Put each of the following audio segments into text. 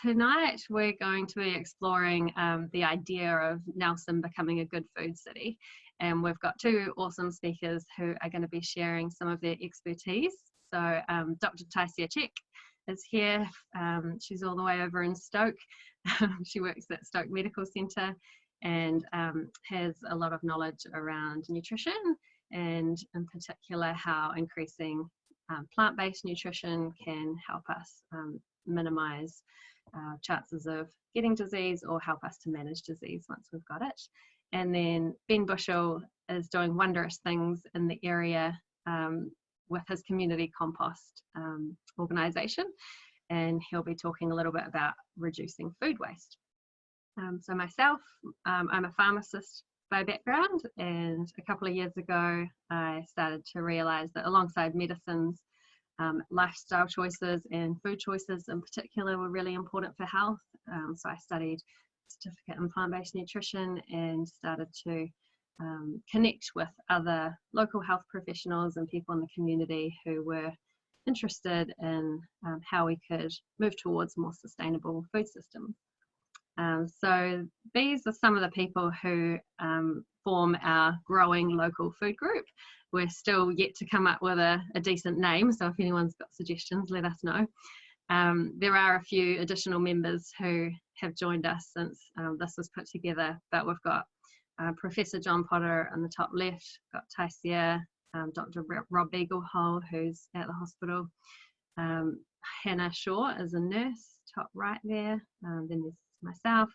tonight we're going to be exploring the idea of Nelson becoming a good food city. And we've got two awesome speakers who are going to be sharing some of their expertise. So Dr. Taisia Cech is here. She's all the way over in Stoke. She works at Stoke Medical Centre and has a lot of knowledge around nutrition, and in particular how increasing plant-based nutrition can help us minimise chances of getting disease or help us to manage disease once we've got it. And then Ben Bushell is doing wondrous things in the area with his community compost organisation, and he'll be talking a little bit about reducing food waste. So myself, I'm a pharmacist by background, and a couple of years ago I started to realise that alongside medicines, lifestyle choices and food choices in particular were really important for health. So I studied certificate in plant-based nutrition and started to connect with other local health professionals and people in the community who were interested in how we could move towards more sustainable food systems. So these are some of the people who form our growing local food group. We're still yet to come up with a decent name, so if anyone's got suggestions, let us know. There are a few additional members who have joined us since this was put together, but we've got Professor John Potter on the top left, got Taisia, Dr. Rob Beaglehole, who's at the hospital, Hannah Shaw is a nurse, top right there, then there's myself,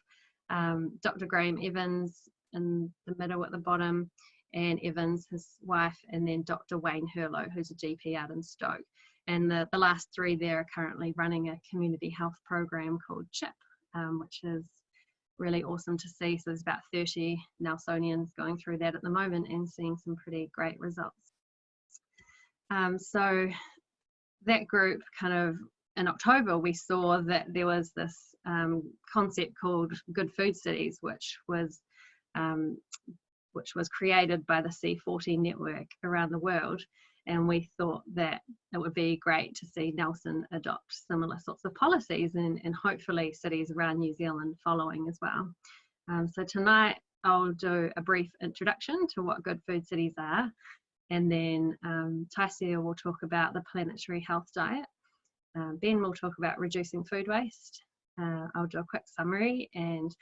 Dr. Graham Evans in the middle at the bottom, and Evans, his wife, and then Dr. Wayne Hurlo, who's a GP out in Stoke. And the last three there are currently running a community health program called CHIP, which is really awesome to see. So there's about 30 Nelsonians going through that at the moment and seeing some pretty great results. So that group kind of, in October, we saw that there was this concept called Good Food Cities, which was created by the C40 network around the world. And we thought that it would be great to see Nelson adopt similar sorts of policies and hopefully cities around New Zealand following as well. So tonight I'll do a brief introduction to what good food cities are, and then Taisia will talk about the planetary health diet. Ben will talk about reducing food waste. I'll do a quick summary and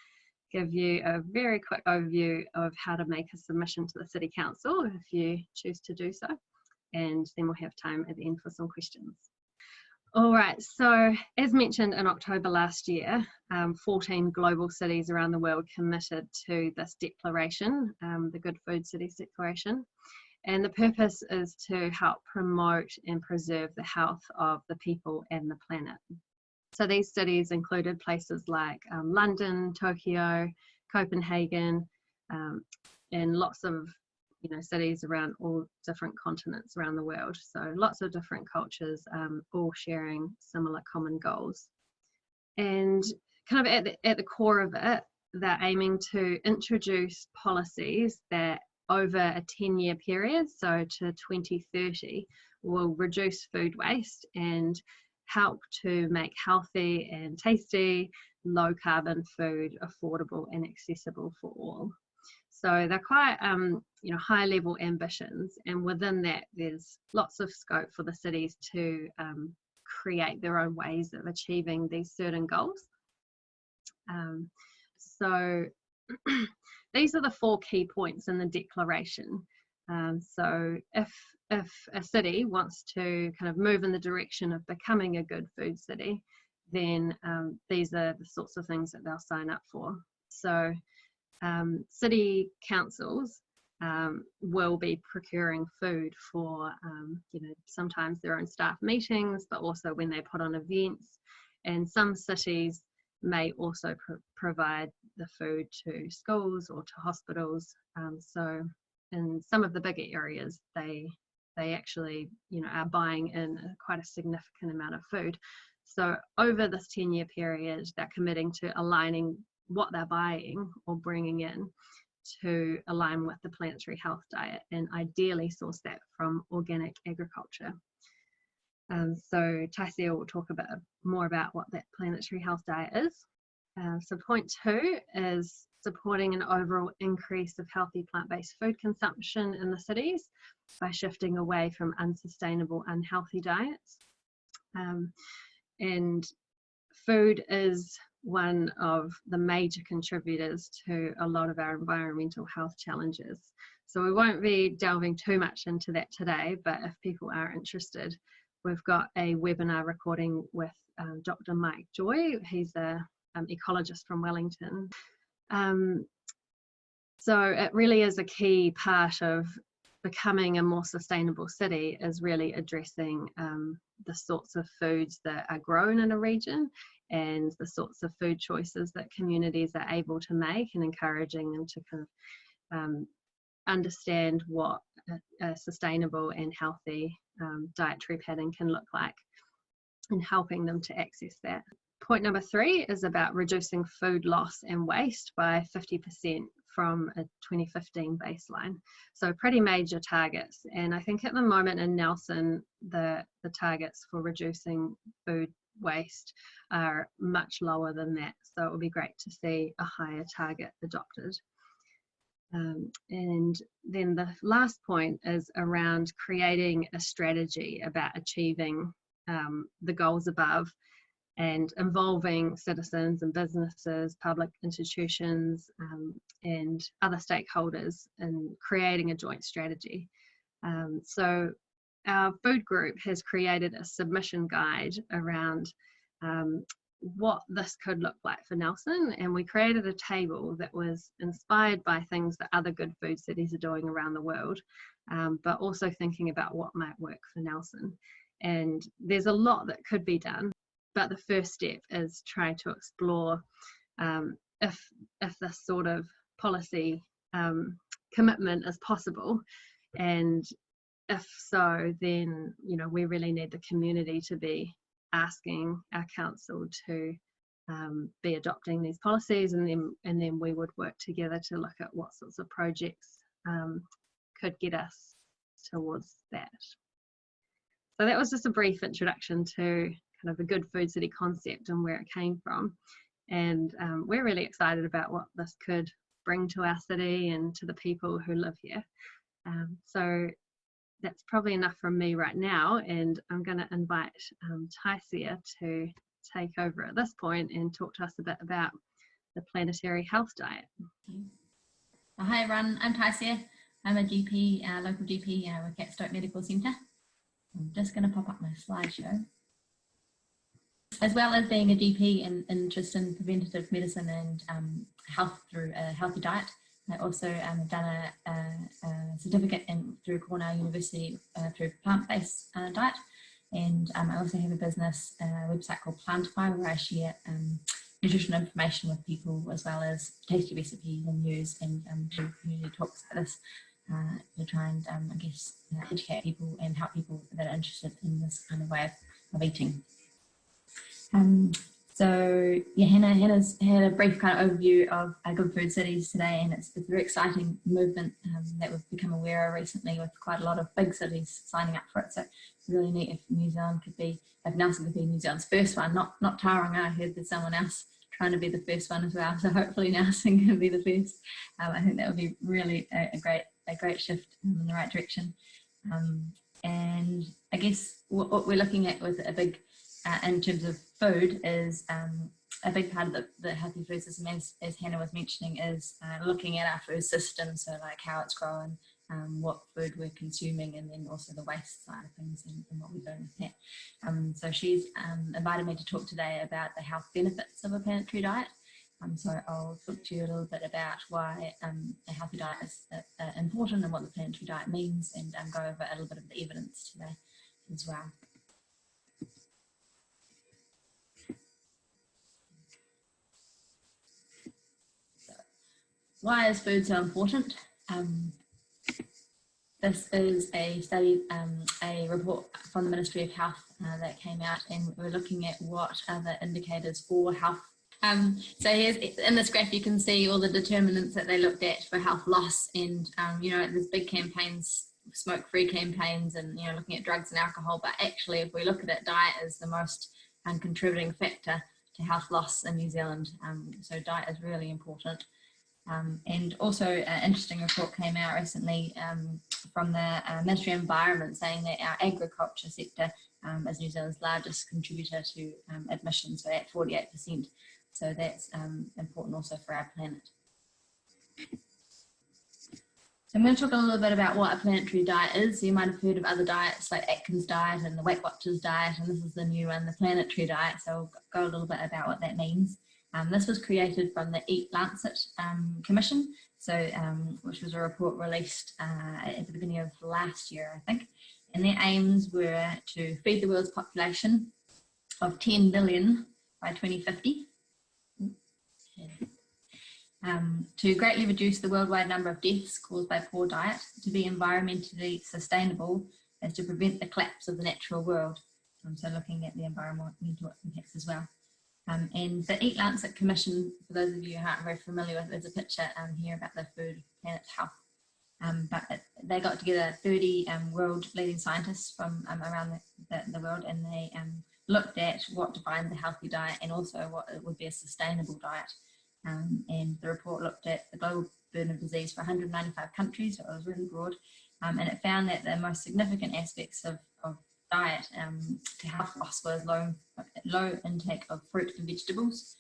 give you a very quick overview of how to make a submission to the City Council if you choose to do so. And then we'll have time at the end for some questions. All right, so as mentioned in October last year, 14 global cities around the world committed to this declaration, the Good Food Cities Declaration. And the purpose is to help promote and preserve the health of the people and the planet. So these cities included places like London, Tokyo, Copenhagen, and lots of cities around all different continents around the world. So lots of different cultures, all sharing similar common goals. And kind of at the core of it, they're aiming to introduce policies that over a 10-year period, so to 2030, will reduce food waste and help to make healthy and tasty, low carbon food affordable and accessible for all. So they're quite high level ambitions, and within that there's lots of scope for the cities to create their own ways of achieving these certain goals. So these are the 4 key points in the declaration. So if a city wants to kind of move in the direction of becoming a good food city, then these are the sorts of things that they'll sign up for. So city councils will be procuring food for sometimes their own staff meetings, but also when they put on events. And some cities may also provide the food to schools or to hospitals. So in some of the bigger areas, they actually are buying in quite a significant amount of food. So over this 10-year period, they're committing to aligning what they're buying or bringing in to align with the planetary health diet, and ideally source that from organic agriculture. So Taisia will talk a bit more about what that planetary health diet is. So point 2 is supporting an overall increase of healthy plant-based food consumption in the cities by shifting away from unsustainable, unhealthy diets. And food is one of the major contributors to a lot of our environmental health challenges. So we won't be delving too much into that today, but if people are interested, we've got a webinar recording with Dr. Mike Joy. He's an ecologist from Wellington. So it really is a key part of becoming a more sustainable city, is really addressing the sorts of foods that are grown in a region and the sorts of food choices that communities are able to make, and encouraging them to kind of understand what a sustainable and healthy dietary pattern can look like, and helping them to access that. Point number 3 is about reducing food loss and waste by 50% from a 2015 baseline. So pretty major targets. And I think at the moment in Nelson, the targets for reducing food waste are much lower than that. So it would be great to see a higher target adopted. And then the last point is around creating a strategy about achieving the goals above, and involving citizens and businesses, public institutions, and other stakeholders in creating a joint strategy. So our food group has created a submission guide around what this could look like for Nelson, and we created a table that was inspired by things that other good food cities are doing around the world, but also thinking about what might work for Nelson. And there's a lot that could be done, but the first step is trying to explore if this sort of policy commitment is possible, and if so, then we really need the community to be asking our council to be adopting these policies, and then we would work together to look at what sorts of projects could get us towards that. So that was just a brief introduction to kind of the good food city concept and where it came from, and we're really excited about what this could bring to our city and to the people who live here. So that's probably enough from me right now, and I'm going to invite Taisia to take over at this point and talk to us a bit about the planetary health diet. Hi everyone, I'm Taisia. I'm a GP, local GP. I work at Stoke Medical Centre. I'm just going to pop up my slideshow. As well as being a GP and interest in preventative medicine and health through a healthy diet, I also have done a certificate through Cornell University through plant-based diet, and I also have a business website called Plantify, where I share nutritional information with people, as well as tasty recipes and news, and do community talks like this to try and I guess educate people and help people that are interested in this kind of way of eating. So yeah, Hannah's had a brief kind of overview of Good Food Cities today, and it's a very exciting movement that we've become aware of recently, with quite a lot of big cities signing up for it. So it's really neat if New Zealand could be, if Nelson could be New Zealand's first one, not Tauranga. I heard there's someone else trying to be the first one as well. So hopefully Nelson can be the first. I think that would be really a great shift in the right direction. And I guess what we're looking at with a big in terms of food is a big part of the healthy food system, as Hannah was mentioning, is looking at our food system, so like how it's grown, what food we're consuming, and then also the waste side of things and what we're doing with that. So she's invited me to talk today about the health benefits of a planetary diet. So I'll talk to you a little bit about why a healthy diet is important and what the planetary diet means, and go over a little bit of the evidence today as well. Why is food so important? This is a study, a report from the Ministry of Health that came out, and we're looking at what are the indicators for health. So here's, in this graph you can see all the determinants that they looked at for health loss, and there's big campaigns smoke-free campaigns and looking at drugs and alcohol, but actually if we look at it, diet is the most contributing factor to health loss in New Zealand. So diet is really important. And also an interesting report came out recently from the Ministry of Environment saying that our agriculture sector is New Zealand's largest contributor to emissions, so at 48%. So that's important also for our planet. So I'm going to talk a little bit about what a planetary diet is. So you might have heard of other diets like Atkins diet and the Weight Watchers diet, and this is the new one, the planetary diet. So I'll go a little bit about what that means. This was created from the Eat Lancet Commission, so which was a report released at the beginning of last year, I think. And their aims were to feed the world's population of 10 billion by 2050. To greatly reduce the worldwide number of deaths caused by poor diet, to be environmentally sustainable as to prevent the collapse of the natural world. So looking at the environmental impacts as well. And the Eat Lancet Commission, for those of you who aren't very familiar with, there's a picture here about the food, planet's health. But they got together 30 world leading scientists from around the world, and they looked at what defines a healthy diet and also what would be a sustainable diet. And the report looked at the global burden of disease for 195 countries, so it was really broad. And it found that the most significant aspects of diet to health loss was low intake of fruit and vegetables,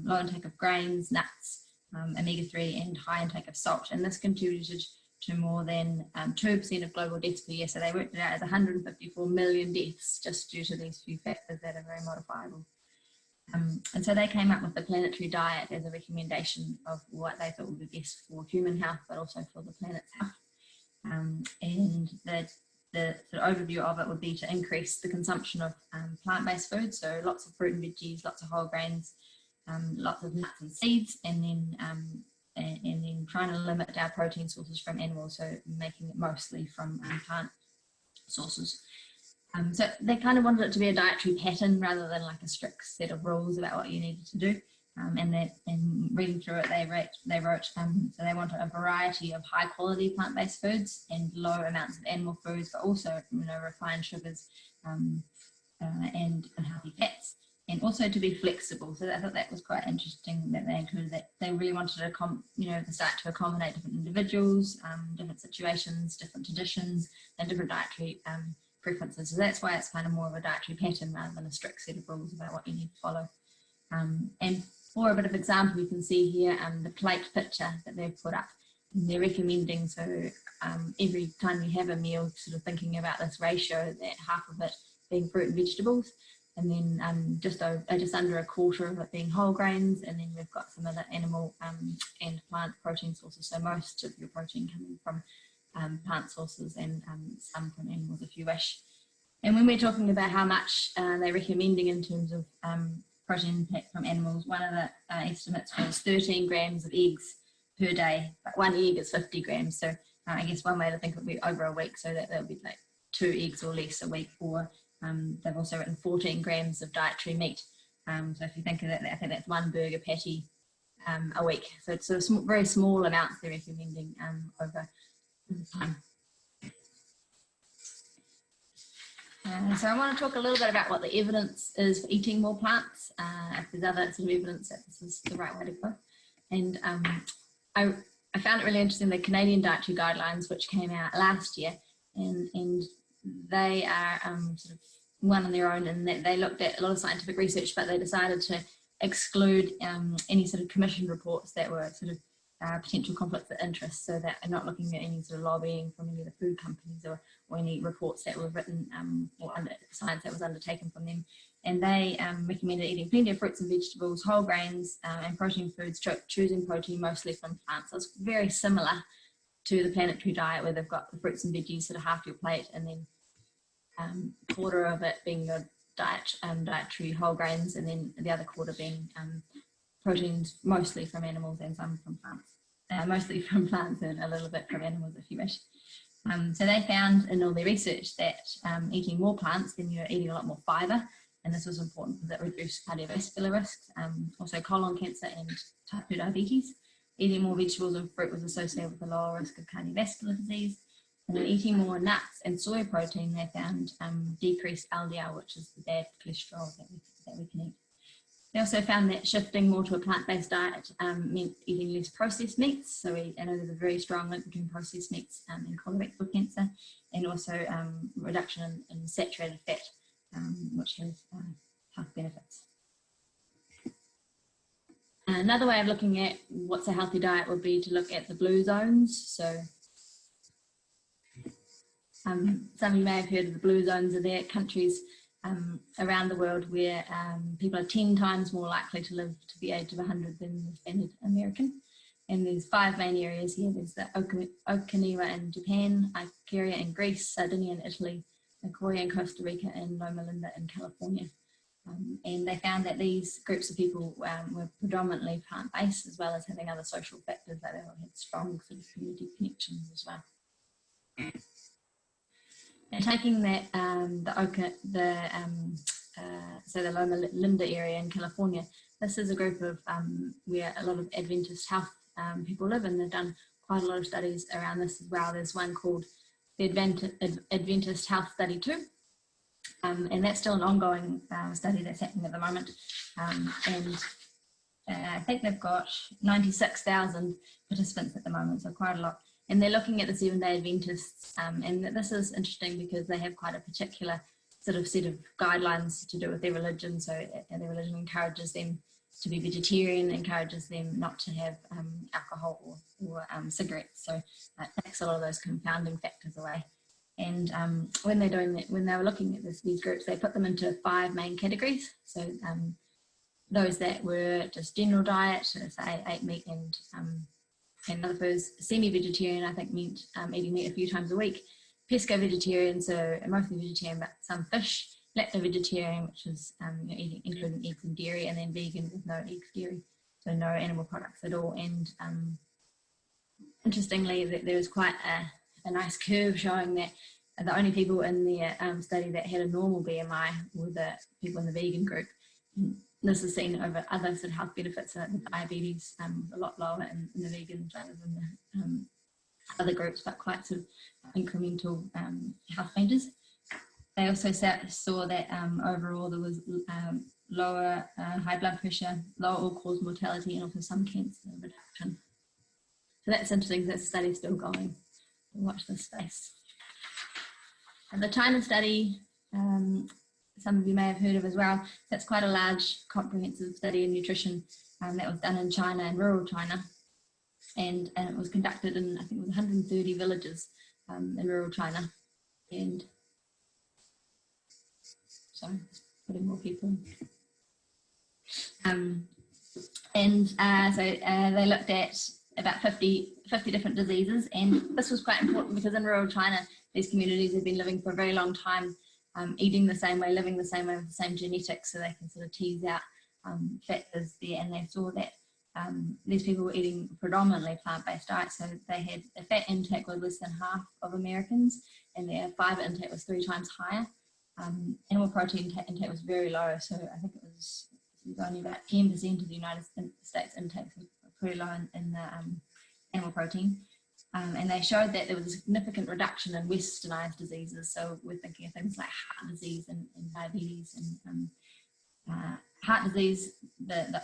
low intake of grains, nuts, omega-3, and high intake of salt. And this contributed to more than 2% of global deaths per year. So they worked it out as 154 million deaths just due to these few factors that are very modifiable. And so they came up with the planetary diet as a recommendation of what they thought would be best for human health, but also for the planet's health. And the sort of overview of it would be to increase the consumption of plant-based foods, so lots of fruit and veggies, lots of whole grains, lots of nuts and seeds, and then trying to limit our protein sources from animals, so making it mostly from plant sources. So they kind of wanted it to be a dietary pattern rather than like a strict set of rules about what you needed to do. And reading through it, they wrote so they wanted a variety of high quality plant-based foods and low amounts of animal foods, but also refined sugars and unhealthy fats, and also to be flexible. So I thought that was quite interesting that they included that. They really wanted to the diet to accommodate different individuals, different situations, different traditions, and different dietary preferences. So that's why it's kind of more of a dietary pattern rather than a strict set of rules about what you need to follow. And for a bit of example, you can see here the plate picture that they've put up. And they're recommending, so every time you have a meal, sort of thinking about this ratio, that half of it being fruit and vegetables, and then just under a quarter of it being whole grains, and then we've got some other animal and plant protein sources. So most of your protein coming from plant sources and some from animals if you wish. And when we're talking about how much they're recommending in terms of protein impact from animals, one of the estimates was 13 grams of eggs per day, but one egg is 50 grams. So I guess one way to think it would be over a week, so that would be like 2 eggs or less a week. Or they've also written 14 grams of dietary meat. So if you think of that, I think that's one burger patty a week. So it's sort of very small amounts they're recommending over time. So I want to talk a little bit about what the evidence is for eating more plants, if there's other sort of evidence that this is the right way to go. And I found it really interesting, the Canadian Dietary Guidelines, which came out last year, and they are sort of one on their own, and they looked at a lot of scientific research, but they decided to exclude any sort of commissioned reports that were sort of potential conflicts of interest, so that are not looking at any sort of lobbying from any of the food companies or any reports that were written or science that was undertaken from them. And they recommended eating plenty of fruits and vegetables, whole grains and protein foods, choosing protein mostly from plants. So it's very similar to the planetary diet, where they've got the fruits and veggies sort of half your plate, and then quarter of it being the dietary whole grains, and then the other quarter being proteins mostly from animals and some from plants. Mostly from plants and a little bit from animals if you wish. So they found in all their research that eating more plants, then you're eating a lot more fibre, and this was important because it reduced cardiovascular risks, also colon cancer and type 2 diabetes. Eating more vegetables and fruit was associated with a lower risk of cardiovascular disease. And then eating more nuts and soy protein, they found decreased LDL, which is the bad cholesterol that we can eat. They also found that shifting more to a plant-based diet meant eating less processed meats. So I know there's a very strong link between processed meats and colorectal cancer, and also reduction in saturated fat, which has health benefits. Another way of looking at what's a healthy diet would be to look at the blue zones. So some of you may have heard of the blue zones. Are there countries around the world where people are 10 times more likely to live to the age of 100 than the standard American. And there's 5 main areas here. There's the Okinawa in Japan, Icaria in Greece, Sardinia in Italy, Nicoya in Costa Rica, and Loma Linda in California. And they found that these groups of people were predominantly plant-based, as well as having other social factors, that they all had strong sort of community connections as well. And taking that the Loma Linda area in California, this is a group of where a lot of Adventist health people live, and they've done quite a lot of studies around this as well. There's one called the Adventist Health Study 2, and that's still an ongoing study that's happening at the moment. And I think they've got 96,000 participants at the moment, so quite a lot. And they're looking at the Seventh-day Adventists, and this is interesting because they have quite a particular sort of set of guidelines to do with their religion. So their religion encourages them to be vegetarian, encourages them not to have alcohol or cigarettes. So it takes a lot of those confounding factors away. And when they were looking at these groups, they put them into 5 main categories. So those that were just general diet, so say ate meat and other foods. Semi-vegetarian, I think, meant eating meat a few times a week. Pesco-vegetarian, so mostly vegetarian, but some fish. Lacto-vegetarian, which is including eggs and dairy, and then vegan with no eggs, dairy, so no animal products at all. And interestingly, there was quite a nice curve showing that the only people in the study that had a normal BMI were the people in the vegan group. And this is seen over other sort of health benefits, the diabetes a lot lower in the vegan rather than the other groups, but quite sort of incremental health changes. They also saw that overall there was lower high blood pressure, lower all-cause mortality, and also some cancer reduction. So that's interesting. That study's still going. Watch this space. And the China study, some of you may have heard of as well. That's quite a large comprehensive study in nutrition that was done in China, in rural China. And it was conducted in, I think it was 130 villages in rural China. And sorry, putting more people in. So they looked at about 50 different diseases, and this was quite important because in rural China, these communities have been living for a very long time, eating the same way, living the same way with the same genetics, so they can sort of tease out factors there. And they saw that these people were eating predominantly plant-based diets, so they had a fat intake was less than half of Americans, and their fiber intake was 3 times higher. Animal protein intake was very low, so I think it was only about 10% of the United States intake, so pretty low in the animal protein. And they showed that there was a significant reduction in westernized diseases. So we're thinking of things like heart disease and diabetes. And heart disease, the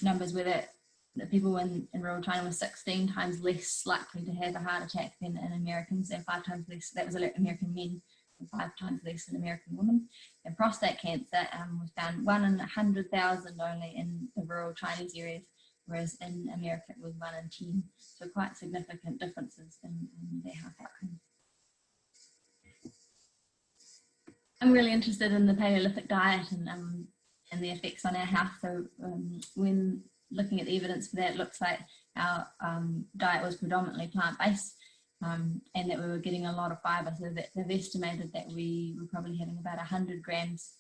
numbers were that the people in rural China were 16 times less likely to have a heart attack than in Americans, and 5 times less, that was American men, and 5 times less than American women. And prostate cancer was found 1 in 100,000 only in the rural Chinese areas, whereas in America it was 1 in 10. So quite significant differences in their health outcomes. I'm really interested in the Paleolithic diet and the effects on our health. So when looking at the evidence for that, it looks like our diet was predominantly plant-based, and that we were getting a lot of fiber. So that they've estimated that we were probably having about 100 grams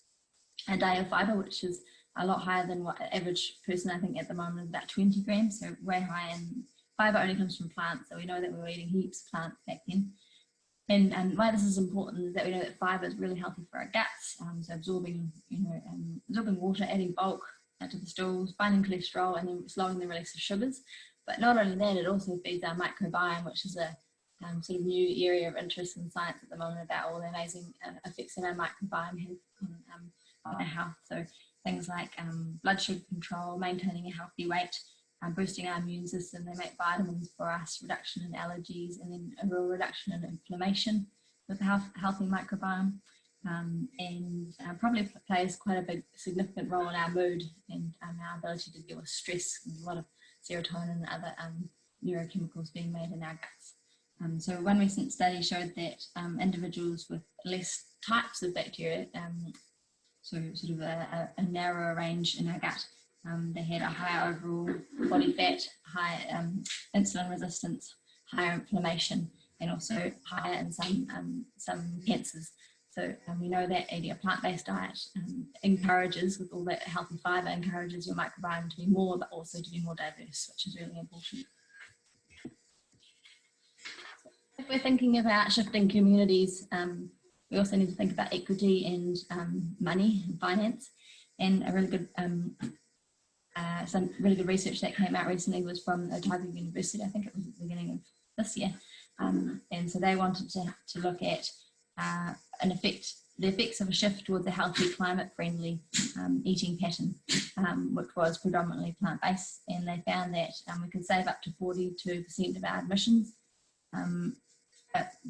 a day of fiber, which is a lot higher than what the average person, I think, at the moment is about 20 grams, so way high. And fiber only comes from plants, so we know that we were eating heaps of plants back then. And why this is important is that we know that fiber is really healthy for our guts, so absorbing water, adding bulk to the stools, binding cholesterol, and then slowing the release of sugars. But not only that, it also feeds our microbiome, which is a sort of new area of interest in science at the moment about all the amazing effects that our microbiome has on our health. So things like blood sugar control, maintaining a healthy weight, boosting our immune system. They make vitamins for us, reduction in allergies, and then a real reduction in inflammation with a healthy microbiome. And probably plays quite a big significant role in our mood and our ability to deal with stress. There's a lot of serotonin and other neurochemicals being made in our guts. So one recent study showed that individuals with less types of bacteria, so sort of a narrower range in our gut, they had a higher overall body fat, higher insulin resistance, higher inflammation, and also higher in some cancers. So we know that eating a plant-based diet encourages, with all that healthy fibre, encourages your microbiome to be more, but also to be more diverse, which is really important. If we're thinking about shifting communities, we also need to think about equity and money and finance. And a really good, some really good research that came out recently was from Otago University. I think it was at the beginning of this year. And so they wanted to look at the effects of a shift towards a healthy, climate-friendly eating pattern, which was predominantly plant-based. And they found that we could save up to 42% of our emissions,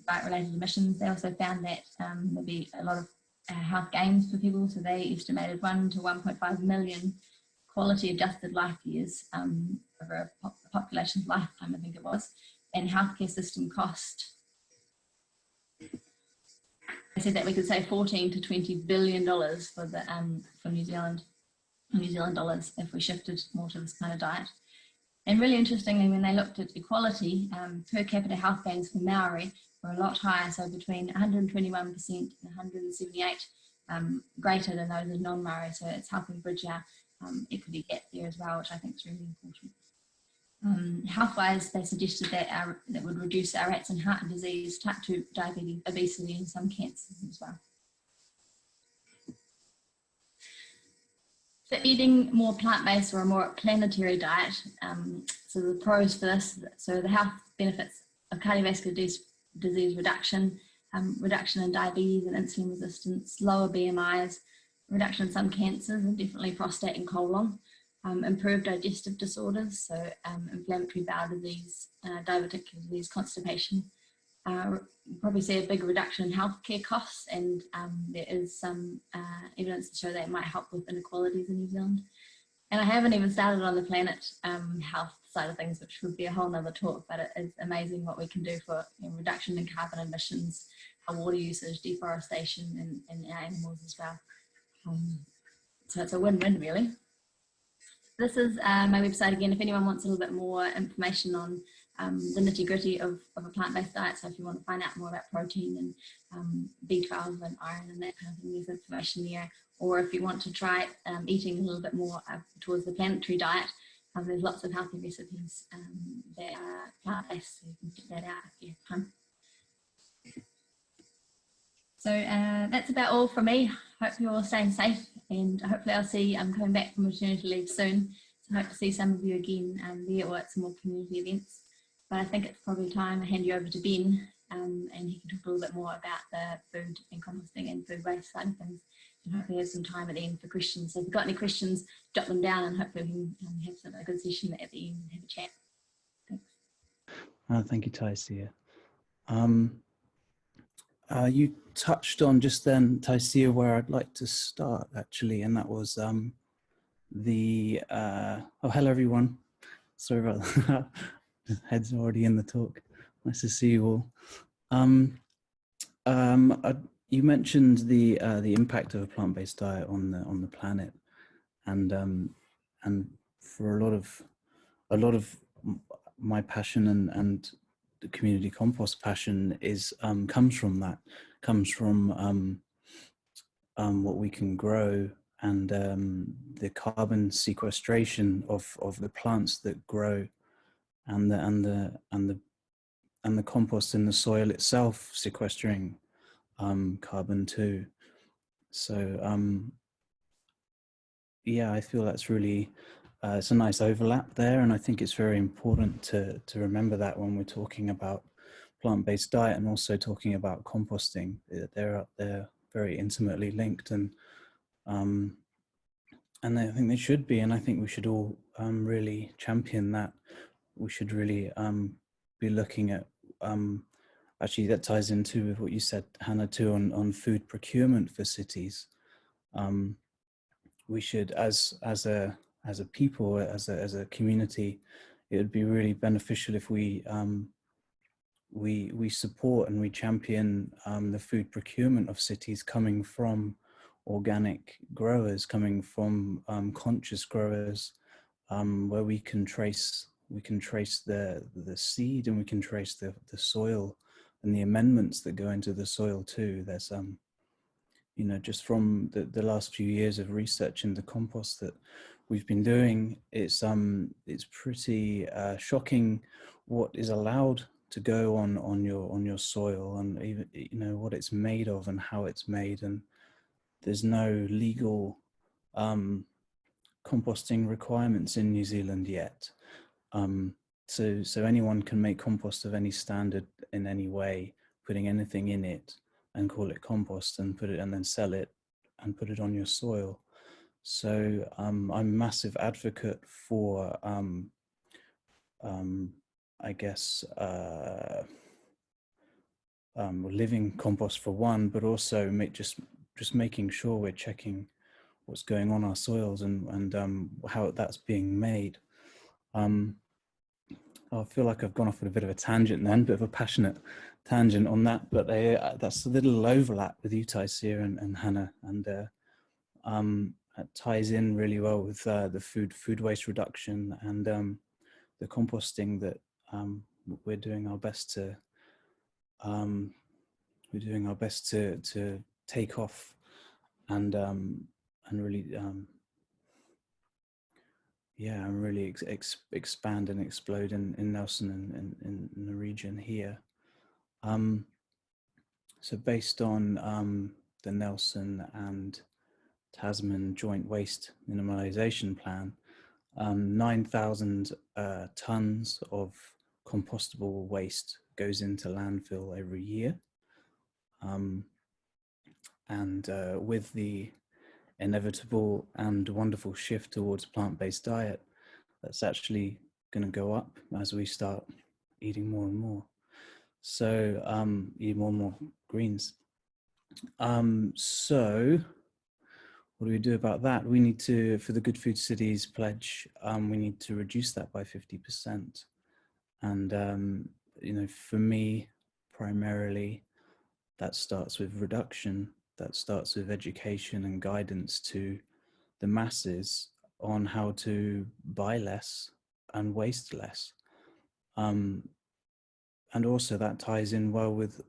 diet-related emissions. They also found that there'd be a lot of health gains for people. So they estimated 1 to 1.5 million quality adjusted life years over a population's lifetime, I think it was, and healthcare system cost. They said that we could save 14 to 20 billion dollars for the for New Zealand dollars if we shifted more to this kind of diet. And really interestingly, when they looked at equality, per capita health gains for Maori were a lot higher, so between 121% and 178, greater than those in non-Maori. So it's helping bridge our equity gap there as well, which I think is really important. Health-wise, they suggested that that would reduce our rates in heart disease, type 2 diabetes, obesity, and some cancers as well. So eating more plant-based or a more planetary diet, so the pros for this, so the health benefits of cardiovascular disease reduction, reduction in diabetes and insulin resistance, lower BMIs, reduction in some cancers, and definitely prostate and colon. Improved digestive disorders, so inflammatory bowel disease, diverticular disease, constipation. We'll probably see a big reduction in healthcare costs, and there is some evidence to show that it might help with inequalities in New Zealand. And I haven't even started on the planet health side of things, which would be a whole nother talk, but it is amazing what we can do for reduction in carbon emissions, our water usage, deforestation, and our animals as well. So it's a win-win, really. This is my website again, if anyone wants a little bit more information on the nitty-gritty of a plant-based diet. So if you want to find out more about protein and B12 and iron and that kind of thing, there's information there. Or if you want to try eating a little bit more towards the planetary diet, there's lots of healthy recipes that are plant-based, so you can check that out if you have time. So that's about all from me. Hope you're all staying safe, and hopefully I'll see, I'm coming back from maternity leave soon, so I hope to see some of you again there or at some more community events. But I think it's probably time I hand you over to Ben, and he can talk a little bit more about the food and composting and food waste side of things, and hopefully have some time at the end for questions. So if you've got any questions, jot them down, and hopefully we can have a good session at the end and have a chat. Thanks. Thank you, Taisia. You touched on just then, Taisia, where I'd like to start actually, and that was oh, hello everyone. Sorry about that. Head's already in the talk. Nice to see you all. You mentioned the impact of a plant-based diet on the planet, and for a lot of my passion and the community compost passion is comes from what we can grow, and the carbon sequestration of the plants that grow, and the compost in the soil itself sequestering carbon too. So yeah, I feel that's really it's a nice overlap there, and I think it's very important to remember that when we're talking about plant-based diet and also talking about composting. They're very intimately linked, and I think they should be, and I think we should all really champion that. We should really be looking at, actually that ties into with what you said, Hannah, too, on food procurement for cities. We should, as a people, as a community, it would be really beneficial if we support and we champion the food procurement of cities coming from organic growers, coming from conscious growers, where we can trace the seed, and we can trace the soil and the amendments that go into the soil too. There's you know, just from the last few years of research into compost that we've been doing, it's pretty shocking what is allowed to go on your soil, and even, you know, what it's made of and how it's made. And there's no legal composting requirements in New Zealand yet. So anyone can make compost of any standard in any way, putting anything in it, and call it compost, and put it, and then sell it and put it on your soil. So I'm a massive advocate for I guess living compost for one, but also just making sure we're checking what's going on our soils, and how that's being made. I feel like I've gone off at a bit of a tangent then, bit of a passionate tangent on that, but that's a little overlap with you, Taisia and Hannah, and it ties in really well with the food waste reduction and the composting that we're doing our best to take off, and really yeah, and really expand and explode in Nelson and in the region here. So based on the Nelson and Tasman Joint Waste Minimalisation Plan, 9,000 tons of compostable waste goes into landfill every year. And with the inevitable and wonderful shift towards plant-based diet, that's actually going to go up as we start eating more and more. So eat more and more greens. So what do we do about that? We need to, for the Good Food Cities pledge, we need to reduce that by 50%. And you know, for me, primarily, that starts with reduction. That starts with education and guidance to the masses on how to buy less and waste less. And also that ties in well with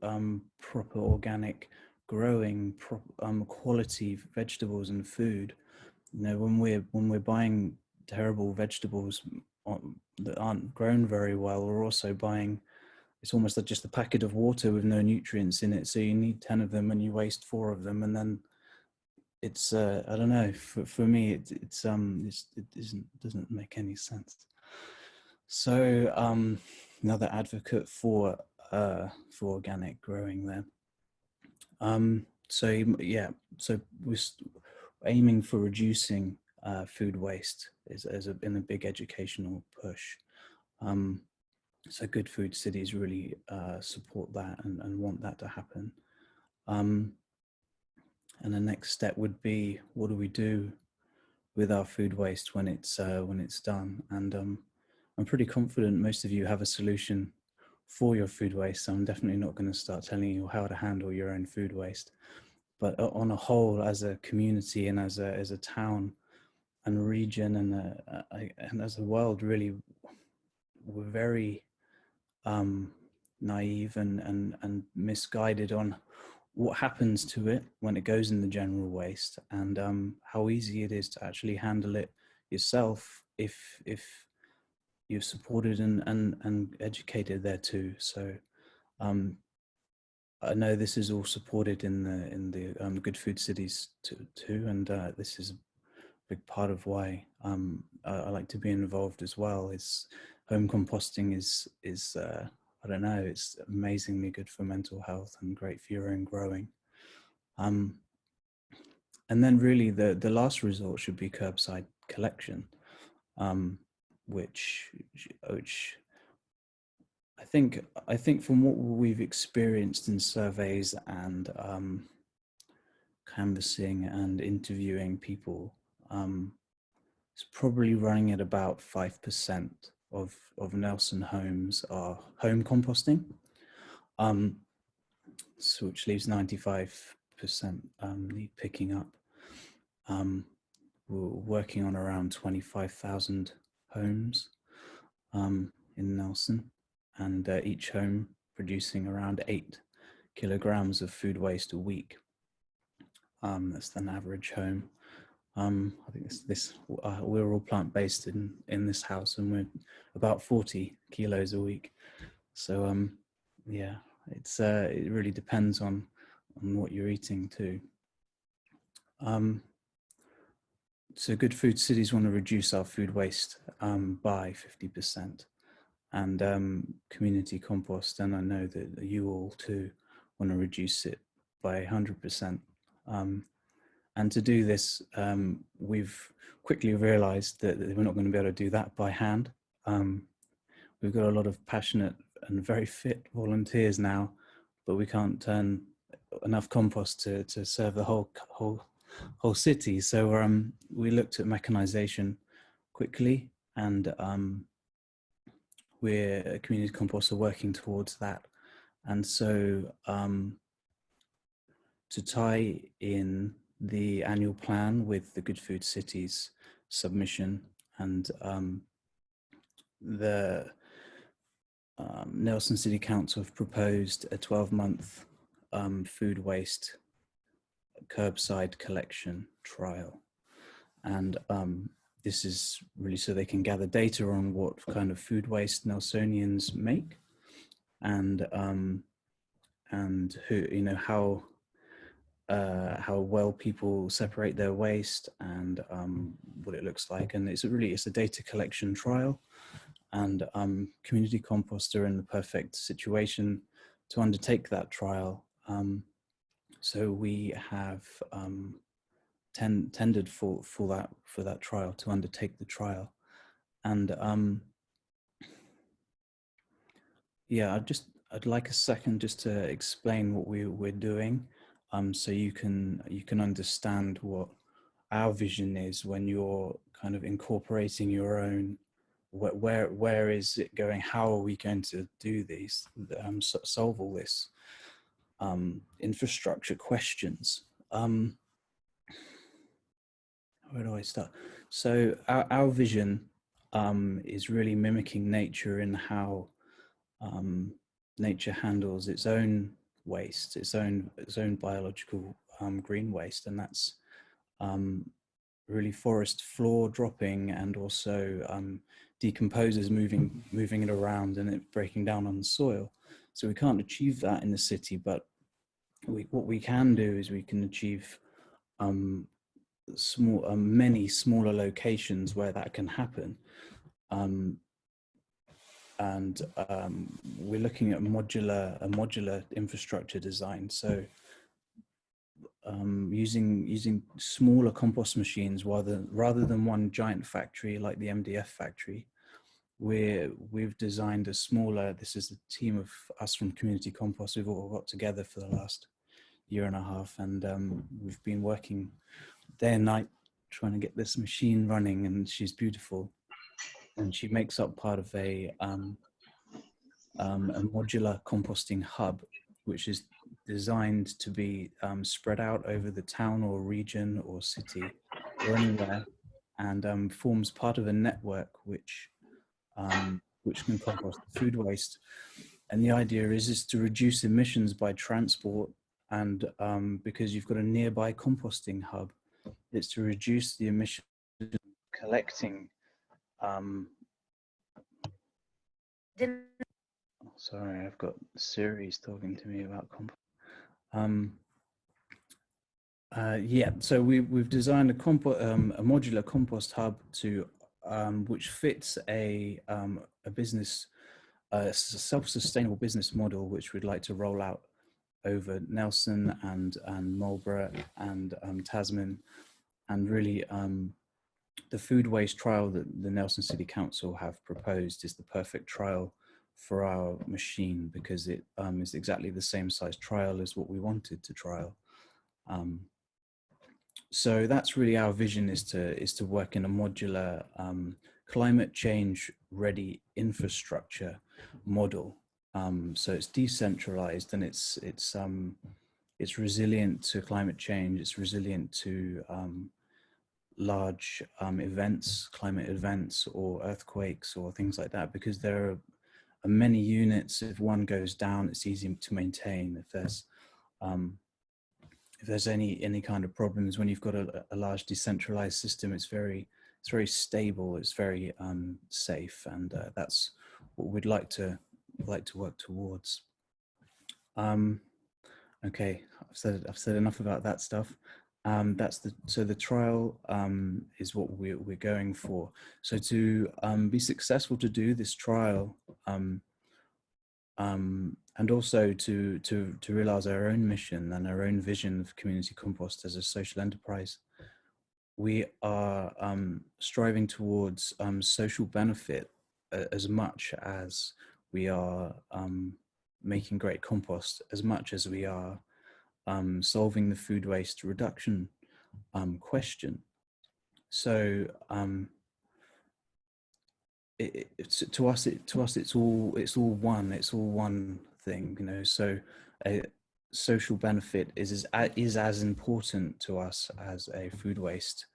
proper organic growing, quality vegetables and food. You know, when we're buying terrible vegetables that aren't grown very well, we're also buying, it's almost like just a packet of water with no nutrients in it. So you need 10 of them and you waste 4 of them, and then it's I don't know. For me, it doesn't make any sense. So another advocate for organic growing there. So yeah, so we're aiming for reducing food waste in a big educational push. So Good Food Cities really support that and want that to happen. And the next step would be, what do we do with our food waste when it's done? And I'm pretty confident most of you have a solution for your food waste, so I'm definitely not going to start telling you how to handle your own food waste. But on a whole, as a community and as a town and region and as a world, really, we're very naive and misguided on what happens to it when it goes in the general waste, and how easy it is to actually handle it yourself if you're supported and educated there too. So I know this is all supported in the Good Food Cities too, and this is a big part of why I like to be involved as well. Is home composting is I don't know, it's amazingly good for mental health and great for your own growing. And then really the last resort should be curbside collection, which I think from what we've experienced in surveys and canvassing and interviewing people, it's probably running at about 5% of Nelson homes are home composting, so which leaves 95% need picking up. We're working on around 25,000 homes in Nelson, and each home producing around 8 kilograms of food waste a week. That's an average home. I think we're all plant-based in this house, and we're about 40 kilos a week. So yeah, it really depends on what you're eating too. So Good Food Cities want to reduce our food waste by 50%, and community compost, and I know that you all too want to reduce it by 100%. And to do this, we've quickly realized that we're not going to be able to do that by hand. We've got a lot of passionate and very fit volunteers now, but we can't turn enough compost to serve the whole city. So we looked at mechanization quickly, and we're community compost are working towards that. And so to tie in the annual plan with the Good Food Cities submission, and the Nelson City Council have proposed a 12-month food waste curbside collection trial. And this is really so they can gather data on what kind of food waste Nelsonians make, and who, you know, how well people separate their waste, and what it looks like. And it's a data collection trial, and community compost are in the perfect situation to undertake that trial. So we have tendered for that trial, to undertake the trial. And yeah, I'd like a second just to explain what we're doing, so you can understand what our vision is when you're kind of incorporating your own. Where is it going? How are we going to do these? Solve all this infrastructure questions. Where do I start? So our vision is really mimicking nature in how nature handles its own waste, its own biological green waste, and that's really forest floor dropping, and also decomposes, moving it around, and it breaking down on the soil. So we can't achieve that in the city, but what we can do is we can achieve many smaller locations where that can happen. And we're looking at a modular infrastructure design. So using smaller compost machines rather than one giant factory like the MDF factory, we've designed a smaller. This is a team of us from Community Compost. We've all got together for the last year and a half, and we've been working day and night trying to get this machine running, and she's beautiful, and she makes up part of a modular composting hub, which is designed to be spread out over the town or region or city or anywhere, and forms part of a network which can compost food waste. And the idea is to reduce emissions by transport, and because you've got a nearby composting hub, it's to reduce the emissions collecting. Sorry, I've got Siri's talking to me about compost. Yeah, so we've designed a modular compost hub to which fits a business a self-sustainable business model which we'd like to roll out over Nelson and Marlborough and Tasman, and really the food waste trial that the Nelson City Council have proposed is the perfect trial for our machine, because it is exactly the same size trial as what we wanted to trial. So that's really our vision, is to work in a modular climate change ready infrastructure model. So it's decentralized, and it's resilient to climate change. It's resilient to large events, climate events, or earthquakes, or things like that, because there are many units. If one goes down, it's easy to maintain. If there's any kind of problems, when you've got a large decentralized system, it's very stable, it's very safe, and that's what we'd like to work towards. Okay, I've said enough about that stuff. So the trial is what we're going for. So to be successful to do this trial, and also to realize our own mission and our own vision of community compost as a social enterprise, we are striving towards social benefit as much as we are making great compost, as much as we are solving the food waste reduction question. So to us it's all one thing, you know. So social benefit is as important to us as a food waste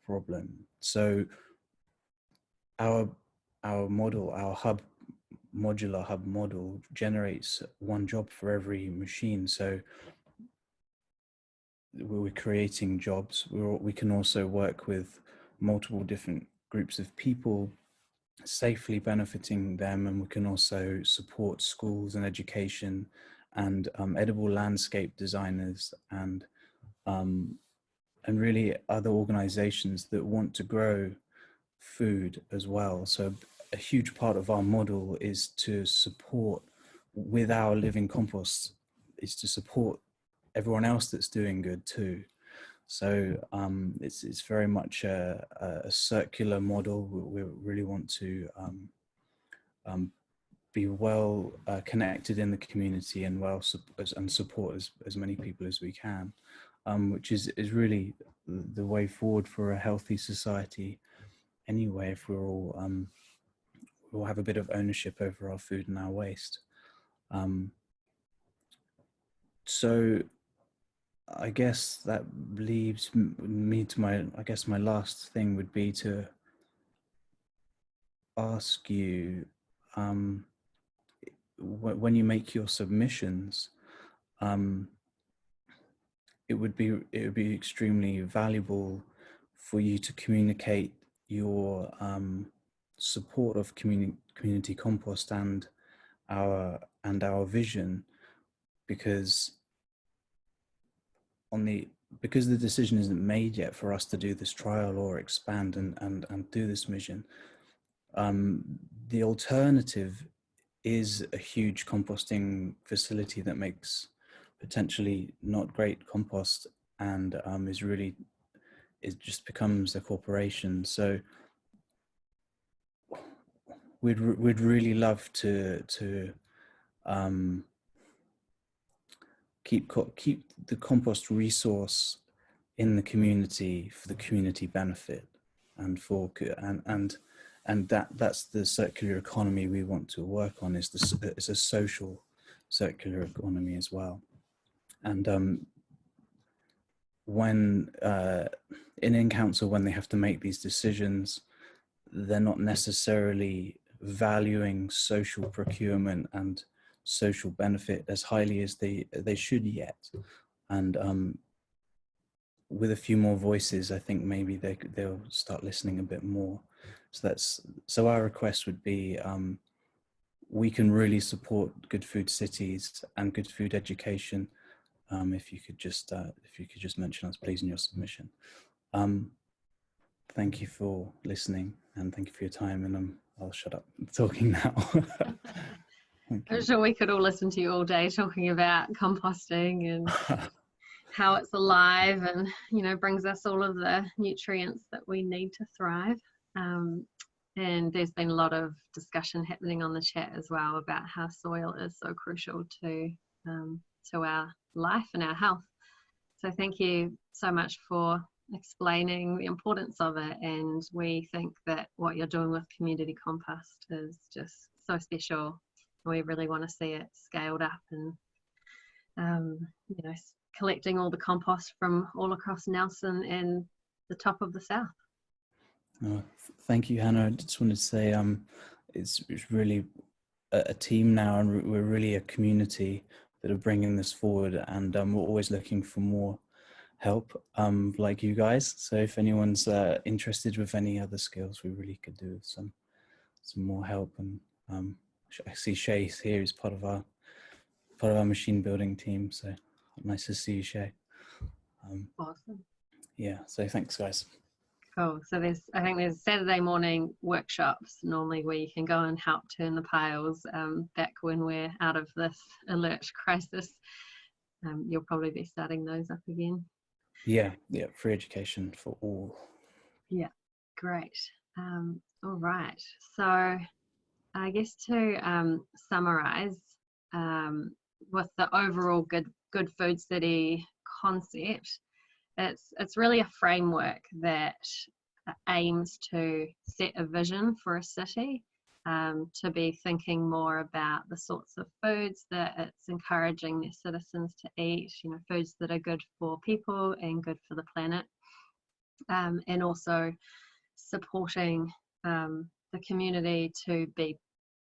problem. So our model, our modular hub model, generates one job for every machine. So we're creating jobs. We can also work with multiple different groups of people, safely benefiting them, and we can also support schools and education and edible landscape designers and really other organizations that want to grow food as well. So a huge part of our model is to support, with our living compost, is to support everyone else that's doing good too. So it's very much a circular model. We really want to be well connected in the community and and support as many people as we can, which is really the way forward for a healthy society. Anyway, if we'll have a bit of ownership over our food and our waste. So I guess that leaves me to my last thing would be to ask you, when you make your submissions, it would be extremely valuable for you to communicate your support of community compost and our vision, because the decision isn't made yet for us to do this trial or expand and do this mission. The alternative is a huge composting facility that makes potentially not great compost, and it just becomes a corporation. So we'd really love to keep the compost resource in the community for the community benefit, and that's the circular economy we want to work on. It's a social circular economy as well. And when in council, when they have to make these decisions, they're not necessarily valuing social procurement and social benefit as highly as they should yet. And with a few more voices, I think maybe they'll start listening a bit more. So our request would be, we can really support good food cities and good food education. If you could just mention us, please, in your submission. Thank you for listening, and thank you for your time. And I'll shut up talking now. I'm Okay. sure we could all listen to you all day talking about composting and how it's alive and, you know, brings us all of the nutrients that we need to thrive. And there's been a lot of discussion happening on the chat as well about how soil is so crucial to our life and our health. So thank you so much for explaining the importance of it. And we think that what you're doing with community compost is just so special. We really want to see it scaled up and, you know, collecting all the compost from all across Nelson and the top of the south. Thank you, Hannah. I just wanted to say it's really a team now, and we're really a community that are bringing this forward, and we're always looking for more help like you guys. So if anyone's interested with any other skills, we really could do with some more help. And I see Shay here is part of our machine building team, so nice to see you, Shay. Awesome. Yeah, so thanks, guys. Cool. So I think there's Saturday morning workshops normally where you can go and help turn the piles back when we're out of this alert crisis. You'll probably be starting those up again. Yeah, free education for all. Yeah, great. All right. So I guess to summarize, with the overall good food city concept, it's really a framework that aims to set a vision for a city, to be thinking more about the sorts of foods that it's encouraging their citizens to eat, you know, foods that are good for people and good for the planet, and also supporting the community to be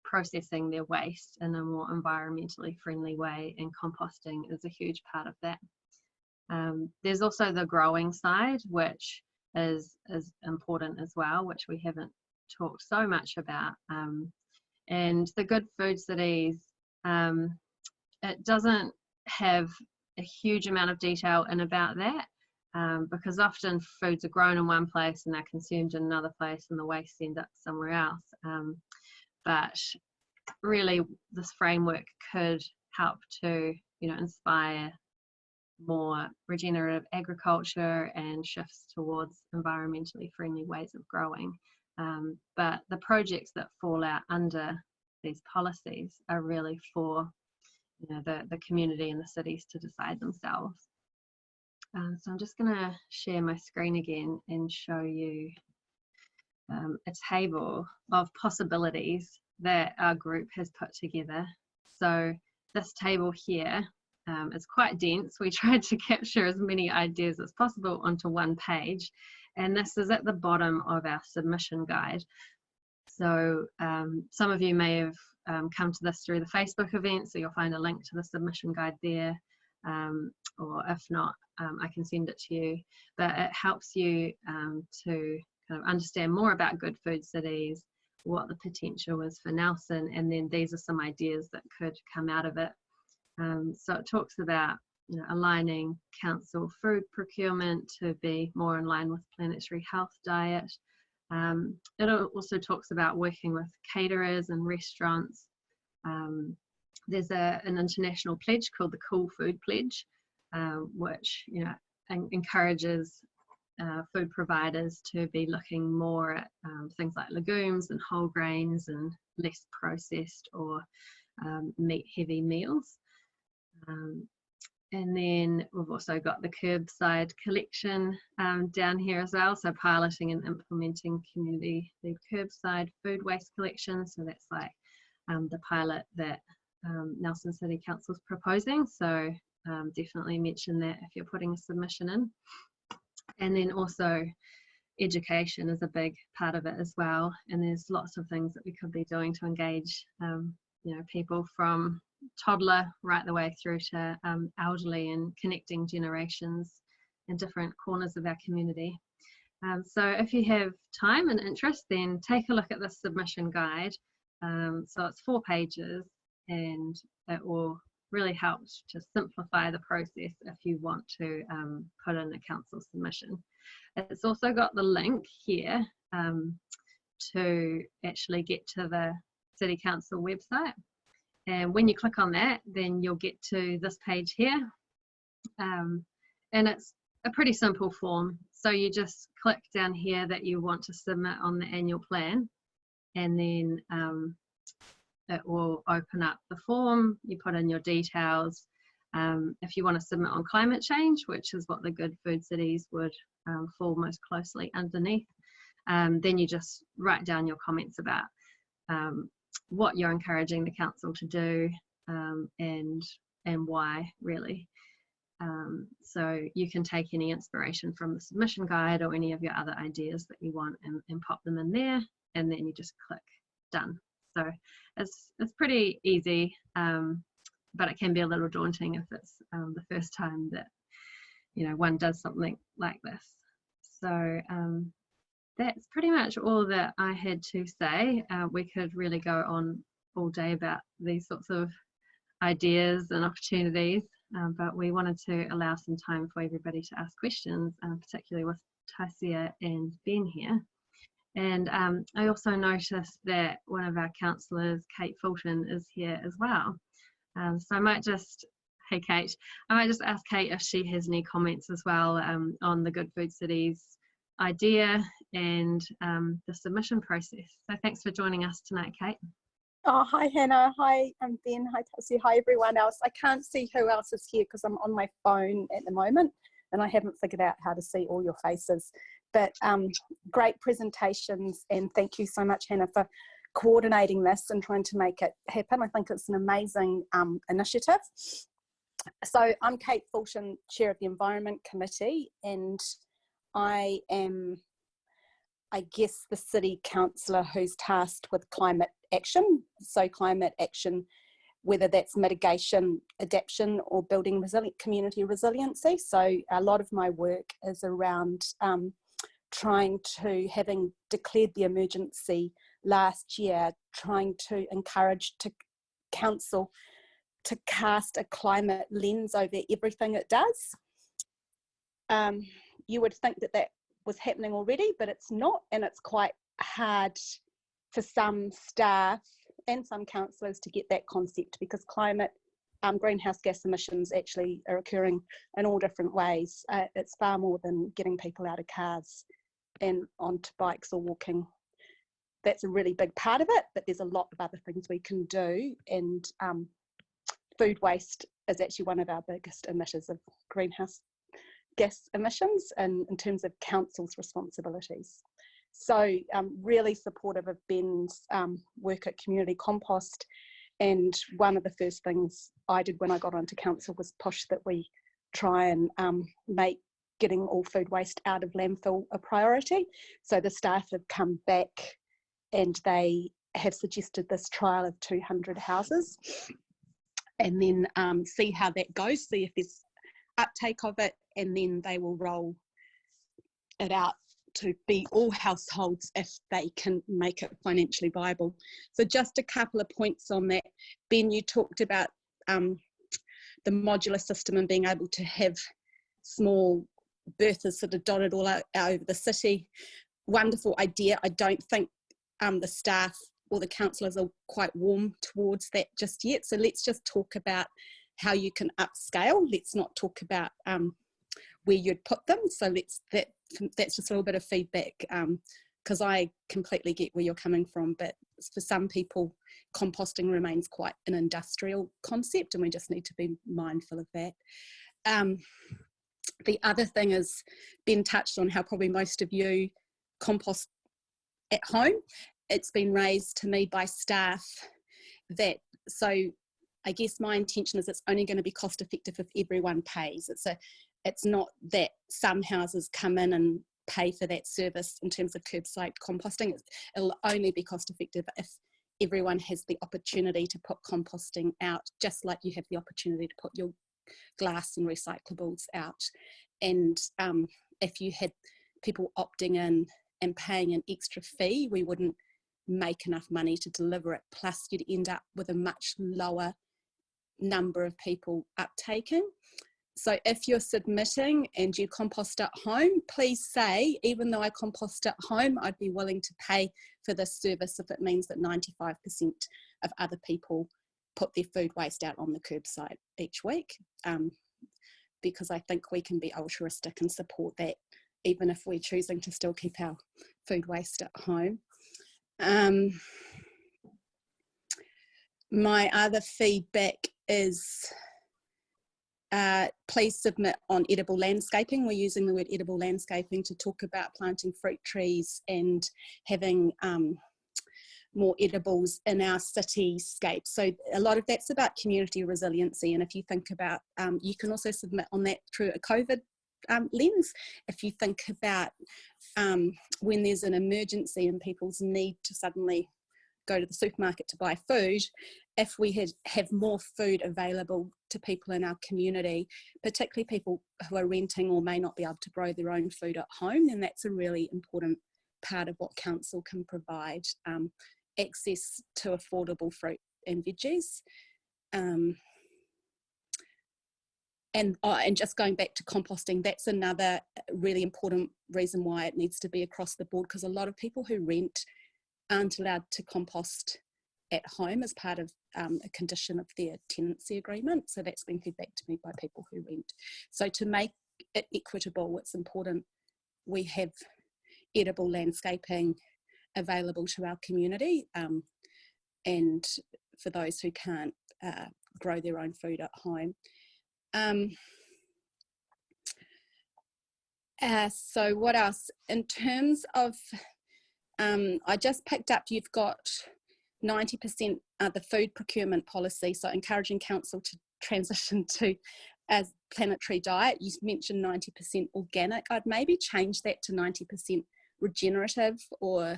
processing their waste in a more environmentally friendly way, and composting is a huge part of that. There's also the growing side, which is important as well, which we haven't talked so much about. And the good food cities, it doesn't have a huge amount of detail in about that, because often foods are grown in one place and they're consumed in another place and the waste end up somewhere else. But really this framework could help to, you know, inspire more regenerative agriculture and shifts towards environmentally friendly ways of growing. But the projects that fall out under these policies are really for, you know, the community and the cities to decide themselves. So I'm just going to share my screen again and show you a table of possibilities that our group has put together. So this table here is quite dense. We tried to capture as many ideas as possible onto one page, and this is at the bottom of our submission guide. So some of you may have come to this through the Facebook event, so you'll find a link to the submission guide there, or if not, I can send it to you. But it helps you to kind of understand more about good food cities, what the potential is for Nelson, and then these are some ideas that could come out of it. So it talks about, you know, aligning council food procurement to be more in line with planetary health diet. It also talks about working with caterers and restaurants. There's an international pledge called the Cool Food Pledge, which, you know, encourages food providers to be looking more at things like legumes and whole grains and less processed or meat-heavy meals. And then we've also got the curbside collection down here as well, so piloting and implementing community-led curbside food waste collection. So that's like the pilot that Nelson City Council is proposing, so definitely mention that if you're putting a submission in. And then also education is a big part of it as well, and there's lots of things that we could be doing to engage you know, people from toddler right the way through to elderly, and connecting generations in different corners of our community. So if you have time and interest, then take a look at this submission guide. So it's 4 pages, and it will really help to simplify the process if you want to put in a council submission. It's also got the link here to actually get to the City Council website. And when you click on that, then you'll get to this page here. And it's a pretty simple form. So you just click down here that you want to submit on the annual plan, and then it will open up the form. You put in your details. If you want to submit on climate change, which is what the Good Food Cities would fall most closely underneath, then you just write down your comments about what you're encouraging the council to do, and why, really. So you can take any inspiration from the submission guide or any of your other ideas that you want and pop them in there, and then you just click done. So it's pretty easy, but it can be a little daunting if it's the first time that one does something like this. So that's pretty much all that I had to say. We could really go on all day about these sorts of ideas and opportunities, but we wanted to allow some time for everybody to ask questions, particularly with Taisia and Ben here. And I also noticed that one of our councillors, Kate Fulton, is here as well. So I might just, hey Kate, I might just ask Kate if she has any comments as well on the Good Food Cities idea and the submission process. So thanks for joining us tonight, Kate. Oh, hi Hannah, hi Ben, hi Taisia, hi everyone else. I can't see who else is here because I'm on my phone at the moment and I haven't figured out how to see all your faces. But great presentations, and thank you so much, Hannah, for coordinating this and trying to make it happen. I think it's an amazing initiative. So I'm Kate Fulton, Chair of the Environment Committee, and I am, I guess, the City Councillor who's tasked with climate action. So climate action, whether that's mitigation, adaptation, or building community resiliency. So a lot of my work is around trying to, having declared the emergency last year, trying to encourage council to cast a climate lens over everything it does. You would think that that was happening already, but it's not, and it's quite hard for some staff and some councillors to get that concept, because climate greenhouse gas emissions actually are occurring in all different ways. It's far more than getting people out of cars and onto bikes or walking. That's a really big part of it, but there's a lot of other things we can do, and food waste is actually one of our biggest emitters of greenhouse gas emissions in terms of council's responsibilities. So really supportive of Ben's work at Community Compost, and one of the first things I did when I got onto council was push that we try and make getting all food waste out of landfill a priority. So the staff have come back and they have suggested this trial of 200 houses, and then see how that goes, see if there's uptake of it, and then they will roll it out to be all households if they can make it financially viable. So just a couple of points on that. Ben, you talked about the modular system and being able to have small berthas sort of dotted all out over the city. Wonderful idea. I don't think the staff or the councillors are quite warm towards that just yet. So let's just talk about how you can upscale. Let's not talk about where you'd put them. So that's just a little bit of feedback, because I completely get where you're coming from, but for some people composting remains quite an industrial concept, and we just need to be mindful of that. The other thing is, Ben touched on how probably most of you compost at home. It's been raised to me by staff that, so I guess my intention is it's only going to be cost effective if everyone pays. It's not that some houses come in and pay for that service in terms of curbside composting. It'll only be cost effective if everyone has the opportunity to put composting out, just like you have the opportunity to put your glass and recyclables out. And if you had people opting in and paying an extra fee, we wouldn't make enough money to deliver it. Plus you'd end up with a much lower number of people uptaking. So if you're submitting and you compost at home, please say, even though I compost at home, I'd be willing to pay for this service if it means that 95% of other people put their food waste out on the curbside each week, because I think we can be altruistic and support that, even if we're choosing to still keep our food waste at home. My other feedback is please submit on edible landscaping. We're using the word edible landscaping to talk about planting fruit trees and having more edibles in our cityscape. So a lot of that's about community resiliency. And if you think about, you can also submit on that through a COVID lens. If you think about when there's an emergency and people's need to suddenly go to the supermarket to buy food, if we have more food available to people in our community, particularly people who are renting or may not be able to grow their own food at home, then that's a really important part of what council can provide, access to affordable fruit and veggies. And just going back to composting, that's another really important reason why it needs to be across the board, because a lot of people who rent aren't allowed to compost at home as part of a condition of their tenancy agreement. So that's been fed back to me by people who rent. So to make it equitable, it's important we have edible landscaping available to our community, and for those who can't grow their own food at home. So what else? In terms of, I just picked up, you've got 90% the food procurement policy, so encouraging council to transition to a planetary diet. You mentioned 90% organic. I'd maybe change that to 90% regenerative, or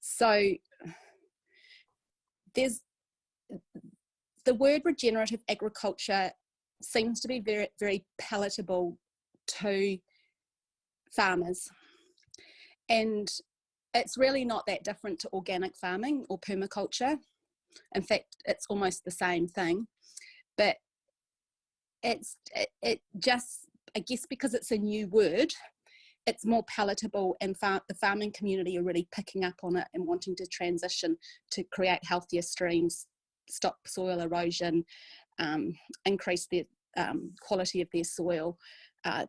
so there's the word regenerative agriculture seems to be very, very palatable to farmers, and it's really not that different to organic farming or permaculture. In fact, it's almost the same thing, but it just, I guess because it's a new word, it's more palatable, and the farming community are really picking up on it and wanting to transition to create healthier streams, stop soil erosion, increase the quality of their soil,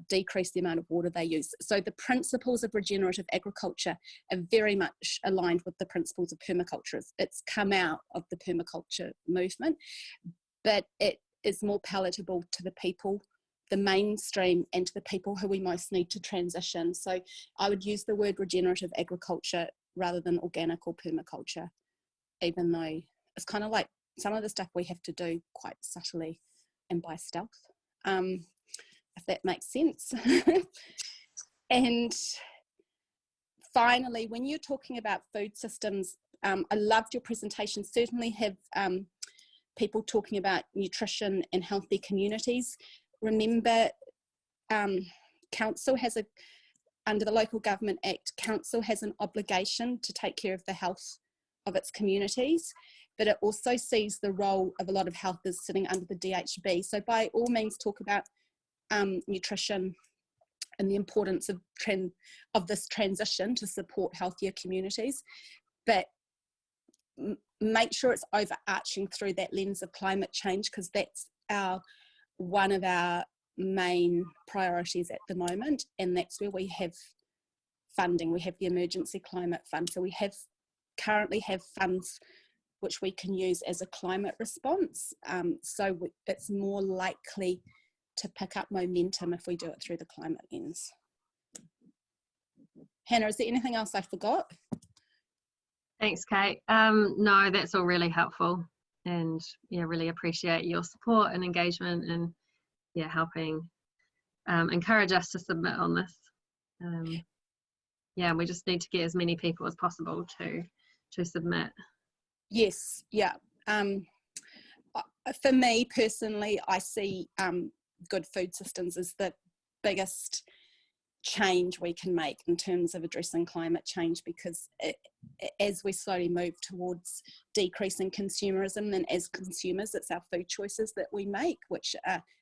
decrease the amount of water they use. So the principles of regenerative agriculture are very much aligned with the principles of permaculture. It's come out of the permaculture movement, but it is more palatable to the people, the mainstream, and to the people who we most need to transition. So I would use the word regenerative agriculture rather than organic or permaculture, even though it's kind of like some of the stuff we have to do quite subtly and by stealth, if that makes sense. And finally, when you're talking about food systems, I loved your presentation. Certainly have people talking about nutrition and healthy communities. Remember, council has under the Local Government Act, council has an obligation to take care of the health of its communities, but it also sees the role of a lot of health as sitting under the DHB. So by all means talk about nutrition and the importance of this transition to support healthier communities, but make sure it's overarching through that lens of climate change, because that's one of our main priorities at the moment, and that's where we have funding. We have the Emergency Climate Fund, so we currently have funds which we can use as a climate response, so it's more likely to pick up momentum if we do it through the climate lens. Hannah, is there anything else I forgot? Thanks, Kate. No, that's all really helpful, and yeah, really appreciate your support and engagement, and yeah, helping encourage us to submit on this. Yeah, we just need to get as many people as possible to submit. Yes, yeah. For me personally, I see good food systems as the biggest change we can make in terms of addressing climate change, because as we slowly move towards decreasing consumerism, and as consumers, it's our food choices that we make which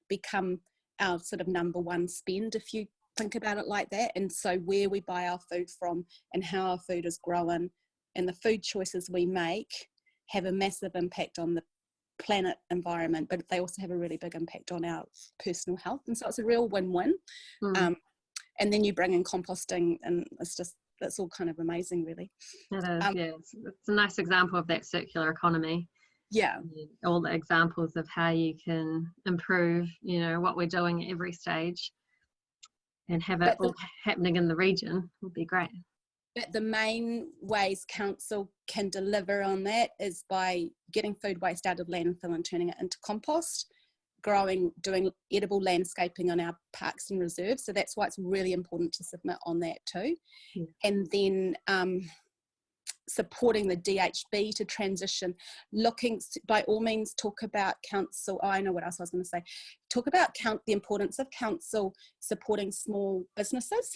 become our sort of number one spend, if you think about it like that. And so where we buy our food from and how our food is grown and the food choices we make have a massive impact on the planet environment, but they also have a really big impact on our personal health. And so it's a real win-win. And then you bring in composting, and it's all kind of amazing, really. It is, yeah. It's a nice example of that circular economy. Yeah. All the examples of how you can improve, you know, what we're doing at every stage, and have it all happening in the region would be great. But the main ways council can deliver on that is by getting food waste out of landfill and turning it into compost, doing edible landscaping on our parks and reserves. So that's why it's really important to submit on that too. Yeah. And then supporting the DHB to transition, by all means talk about council. I know what else I was going to say. Talk about the importance of council supporting small businesses,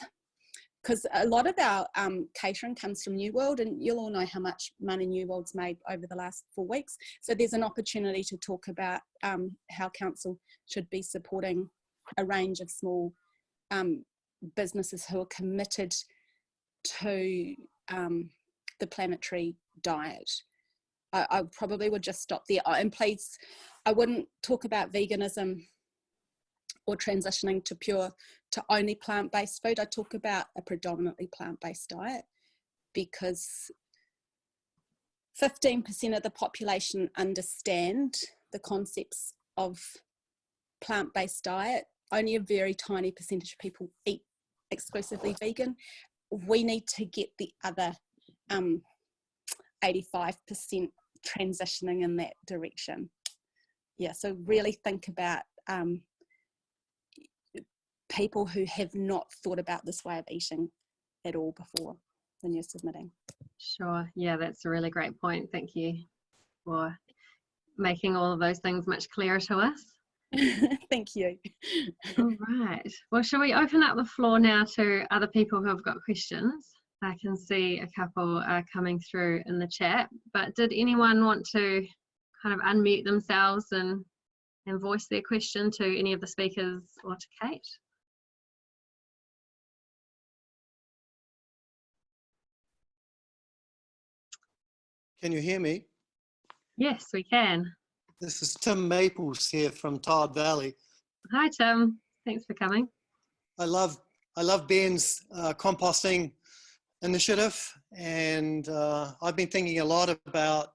because a lot of our catering comes from New World, and you'll all know how much money New World's made over the last 4 weeks. So there's an opportunity to talk about how council should be supporting a range of small businesses who are committed to the planetary diet. I probably would just stop there. And please, I wouldn't talk about veganism or transitioning to only plant-based food. I talk about a predominantly plant-based diet, because 15% of the population understand the concepts of plant-based diet. Only a very tiny percentage of people eat exclusively vegan. We need to get the other 85% transitioning in that direction. Yeah, so really think about people who have not thought about this way of eating at all before when you're submitting. Sure, yeah, that's a really great point. Thank you for making all of those things much clearer to us. Thank you. All right, well, shall we open up the floor now to other people who have got questions? I can see a couple coming through in the chat, but did anyone want to kind of unmute themselves and voice their question to any of the speakers or to Kate? Can you hear me? Yes, we can. This is Tim Maples here from Todd Valley. Hi, Tim. Thanks for coming. I love Ben's composting initiative, and I've been thinking a lot about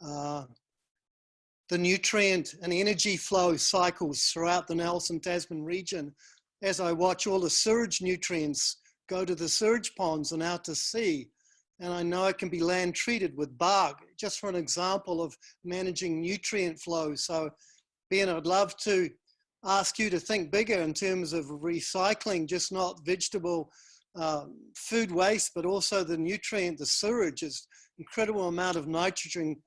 the nutrient and energy flow cycles throughout the Nelson Tasman region, as I watch all the sewage nutrients go to the sewage ponds and out to sea. And I know it can be land treated with bark, just for an example of managing nutrient flow. So Ben, I'd love to ask you to think bigger in terms of recycling, just not vegetable food waste, but also the nutrient, the sewage. Is incredible amount of nitrogen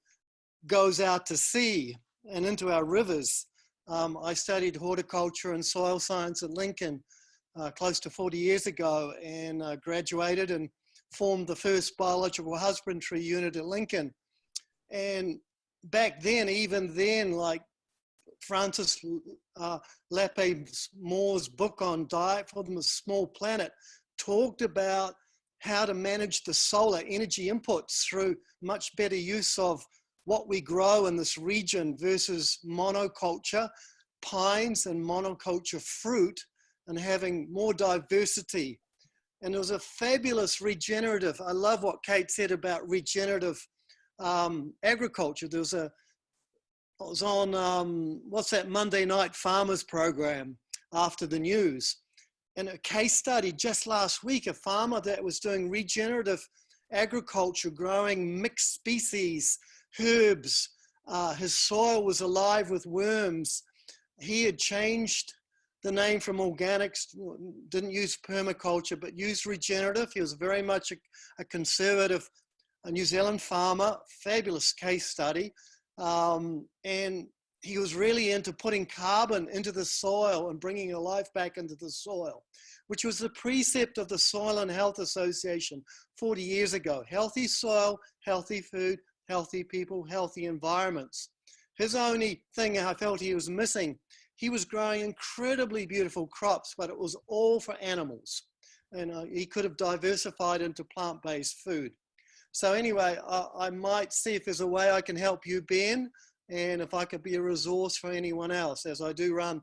goes out to sea and into our rivers. I studied horticulture and soil science at Lincoln close to 40 years ago, and graduated and formed the first biological husbandry unit at Lincoln. And back then, even then, like Francis Lappe-Moore's book on Diet for the Small Planet talked about how to manage the solar energy inputs through much better use of what we grow in this region versus monoculture, pines and monoculture fruit, and having more diversity. And it was a fabulous regenerative. I love what Kate said about regenerative agriculture. There was I was on, what's that Monday Night Farmers program after the news. And a case study just last week, a farmer that was doing regenerative agriculture, growing mixed species, herbs. His soil was alive with worms. He had changed the name from organics, didn't use permaculture, but used regenerative. He was very much a conservative New Zealand farmer, fabulous case study. And he was really into putting carbon into the soil and bringing a life back into the soil, which was the precept of the Soil and Health Association 40 years ago. Healthy soil, healthy food, healthy people, healthy environments. His only thing I felt he was missing, he was growing incredibly beautiful crops, but it was all for animals. And he could have diversified into plant-based food. So anyway, I might see if there's a way I can help you, Ben, and if I could be a resource for anyone else, as I do run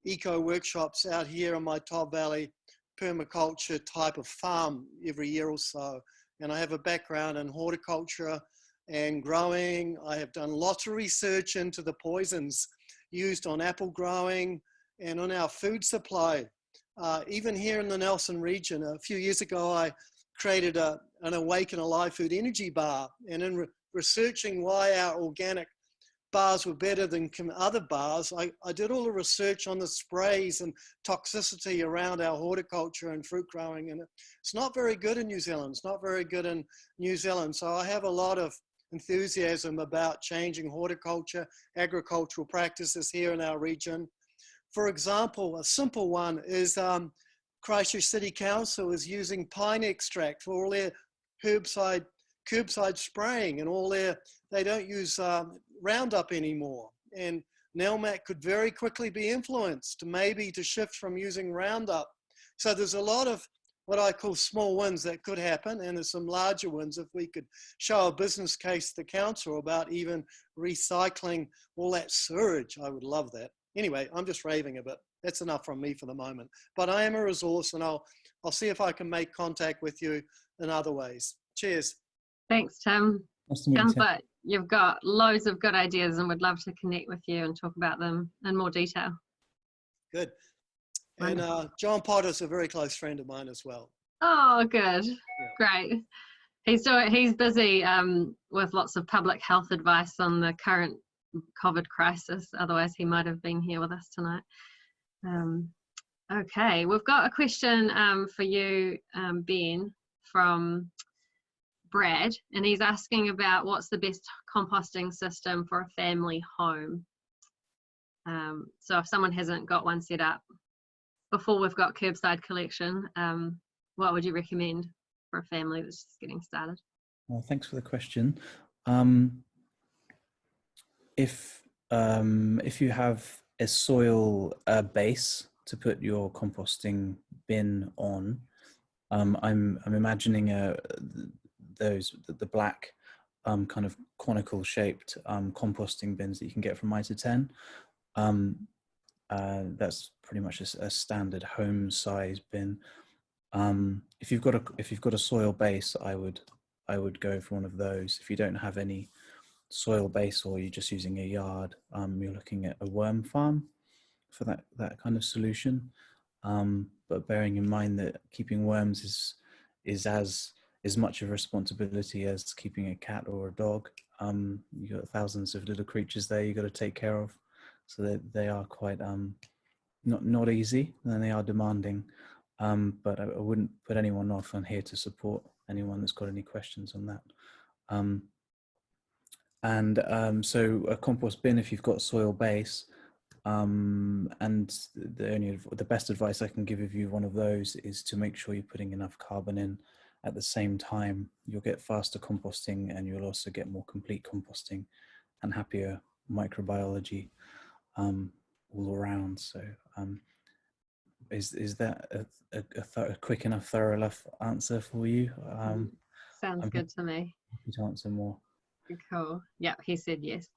eco workshops out here in my Top Valley permaculture type of farm every year or so. And I have a background in horticulture and growing. I have done lots of research into the poisons used on apple growing and on our food supply. Even here in the Nelson region, a few years ago, I created an Awaken Alive Food Energy bar. And in researching why our organic bars were better than other bars, I did all the research on the sprays and toxicity around our horticulture and fruit growing, and it's not very good in New Zealand. It's not very good in New Zealand. So I have a lot of enthusiasm about changing horticulture, agricultural practices here in our region. For example, a simple one is Christchurch City Council is using pine extract for all their curbside spraying, and all they don't use Roundup anymore. And NELMAC could very quickly be influenced to shift from using Roundup. So there's a lot of what I call small wins that could happen, and there's some larger wins if we could show a business case to the council about even recycling all that sewage. I would love that. Anyway, I'm just raving a bit. That's enough from me for the moment. But I am a resource, and I'll see if I can make contact with you in other ways. Cheers. Thanks, Tim. Nice to meet you, Sounds Tim. like you've got loads of good ideas and would love to connect with you and talk about them in more detail. Good. And John Potter's a very close friend of mine as well. Oh, good. Yeah. Great. He's busy with lots of public health advice on the current COVID crisis. Otherwise, he might have been here with us tonight. Okay, we've got a question for you, Ben, from Brad, and he's asking about what's the best composting system for a family home. So if someone hasn't got one set up before we've got curbside collection, what would you recommend for a family that's just getting started? Well, thanks for the question. If you have a soil base to put your composting bin on, I'm imagining the black kind of conical shaped composting bins that you can get from Mitre 10. That's pretty much a standard home size bin. If you've got a soil base, I would go for one of those. If you don't have any soil base or you're just using a yard, you're looking at a worm farm for that kind of solution. But bearing in mind that keeping worms is as much of a responsibility as keeping a cat or a dog. You've got thousands of little creatures there you've got to take care of, so they are quite not easy, and they are demanding. But I wouldn't put anyone off. I'm here to support anyone that's got any questions on that. So a compost bin, if you've got soil base, and the best advice I can give you one of those is to make sure you're putting enough carbon in at the same time. You'll get faster composting, and you'll also get more complete composting and happier microbiology all around. So is that a quick enough, thorough enough answer for you? Sounds good to me. Happy to answer more. Cool. Yeah, he said yes.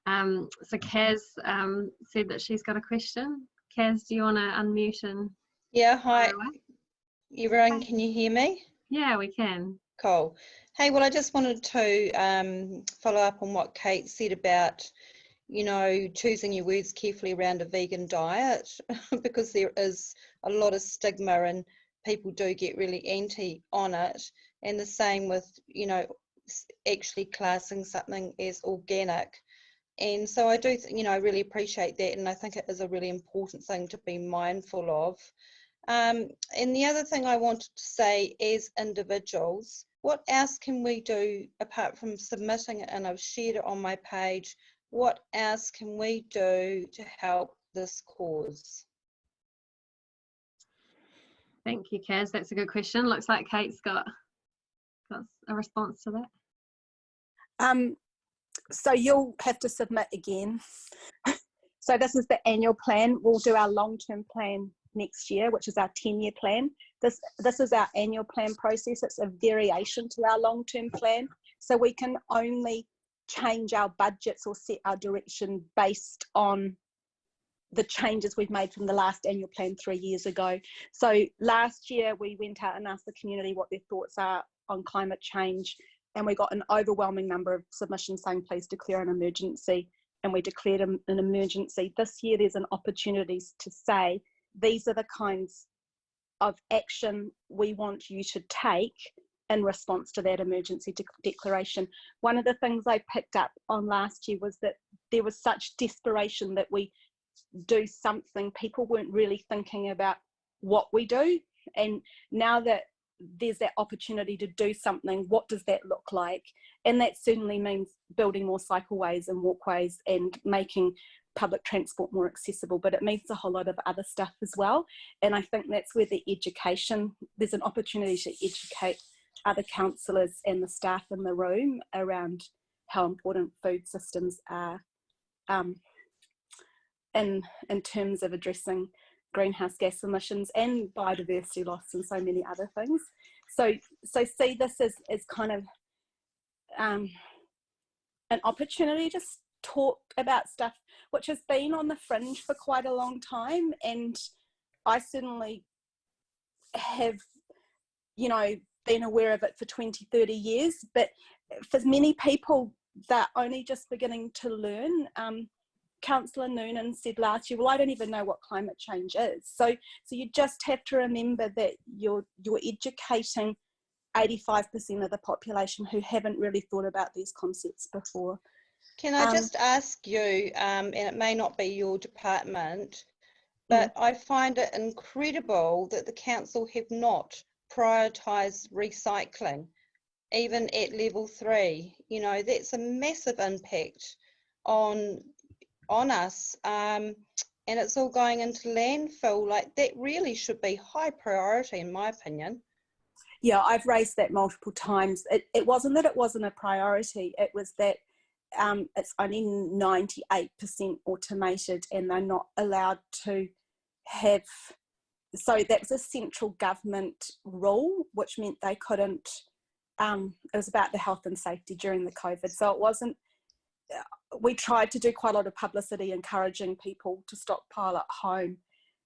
So Kaz said that she's got a question. Kaz, do you want to unmute and... Yeah, hi everyone, can you hear me? Yeah, we can. Cool. Hey, well, I just wanted to follow up on what Kate said about, you know, choosing your words carefully around a vegan diet, because there is a lot of stigma and people do get really anti on it. And the same with, you know, actually classing something as organic. And so I do, you know, I really appreciate that, and I think it is a really important thing to be mindful of. And the other thing I wanted to say, as individuals, what else can we do apart from submitting it? And I've shared it on my page what else can we do to help this cause? Thank you, Kaz. That's a good question. Looks like Kate's got a response to that. So you'll have to submit again. So this is the annual plan. We'll do our long-term plan next year, which is our 10-year plan. This is our annual plan process. It's a variation to our long-term plan. So we can only change our budgets or set our direction based on the changes we've made from the last annual plan 3 years ago. So last year we went out and asked the community what their thoughts are on climate change, and we got an overwhelming number of submissions saying please declare an emergency, and we declared an emergency. This year there's an opportunity to say these are the kinds of action we want you to take in response to that emergency declaration. One of the things I picked up on last year was that there was such desperation that we do something. People weren't really thinking about what we do, and now that there's that opportunity to do something, what does that look like? And that certainly means building more cycleways and walkways and making public transport more accessible, but it means a whole lot of other stuff as well. And I think that's where the education, there's an opportunity to educate other councillors and the staff in the room around how important food systems are in terms of addressing greenhouse gas emissions and biodiversity loss and so many other things. So see this as kind of an opportunity to talk about stuff which has been on the fringe for quite a long time, and I certainly have, you know, been aware of it for 20, 30 years, but for many people they're only just beginning to learn. Councillor Noonan said last year, well, I don't even know what climate change is. So you just have to remember that you're educating 85% of the population who haven't really thought about these concepts before. Can I just ask you, and it may not be your department, but I find it incredible that the council have not prioritised recycling, even at level 3. You know, that's a massive impact on us, and it's all going into landfill. Like, that really should be high priority in my opinion. Yeah, I've raised that multiple times. It wasn't that it wasn't a priority, it was that it's only 98% automated and they're not allowed to have, so that was a central government rule, which meant they couldn't, it was about the health and safety during the COVID. So it wasn't, we tried to do quite a lot of publicity encouraging people to stockpile at home,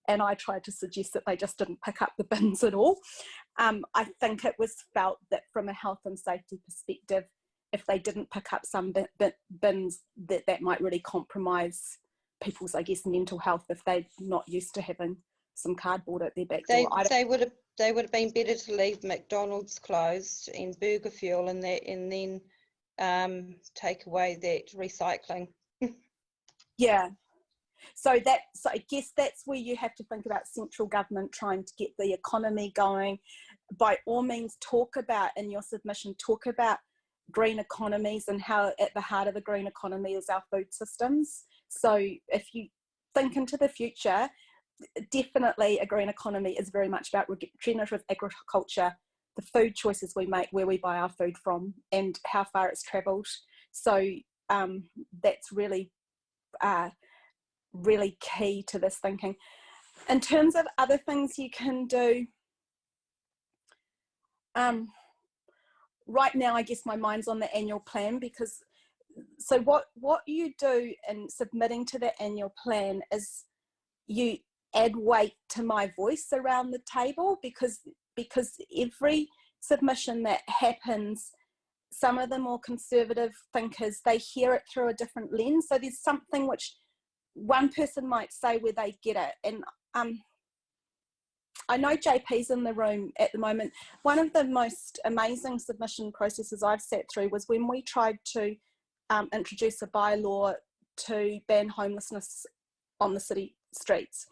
and I tried to suggest that they just didn't pick up the bins at all. I think it was felt that from a health and safety perspective, if they didn't pick up some bins, that might really compromise people's, I guess, mental health if they're not used to having some cardboard at their back door. They would have been better to leave McDonald's closed and burger fuel and that, and then take away that recycling. Yeah. So I guess that's where you have to think about central government trying to get the economy going. By all means, talk about in your submission, talk about green economies and how at the heart of a green economy is our food systems. So if you think into the future, definitely a green economy is very much about regenerative agriculture, the food choices we make, where we buy our food from, and how far it's travelled. So that's really really key to this thinking. In terms of other things you can do, right now I guess my mind's on the annual plan, because so what you do in submitting to the annual plan is you add weight to my voice around the table, because every submission that happens, some of the more conservative thinkers, they hear it through a different lens. So there's something which one person might say where they get it. And I know JP's in the room at the moment. One of the most amazing submission processes I've sat through was when we tried to introduce a bylaw to ban homelessness on the city streets.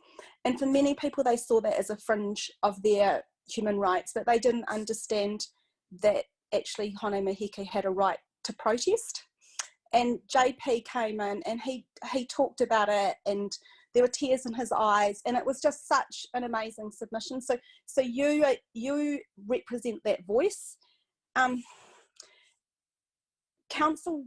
And for many people, they saw that as a fringe of their human rights, but they didn't understand that actually Hone Mahike had a right to protest. and JP came in and he talked about it, and there were tears in his eyes, and it was just such an amazing submission. So you represent that voice. Council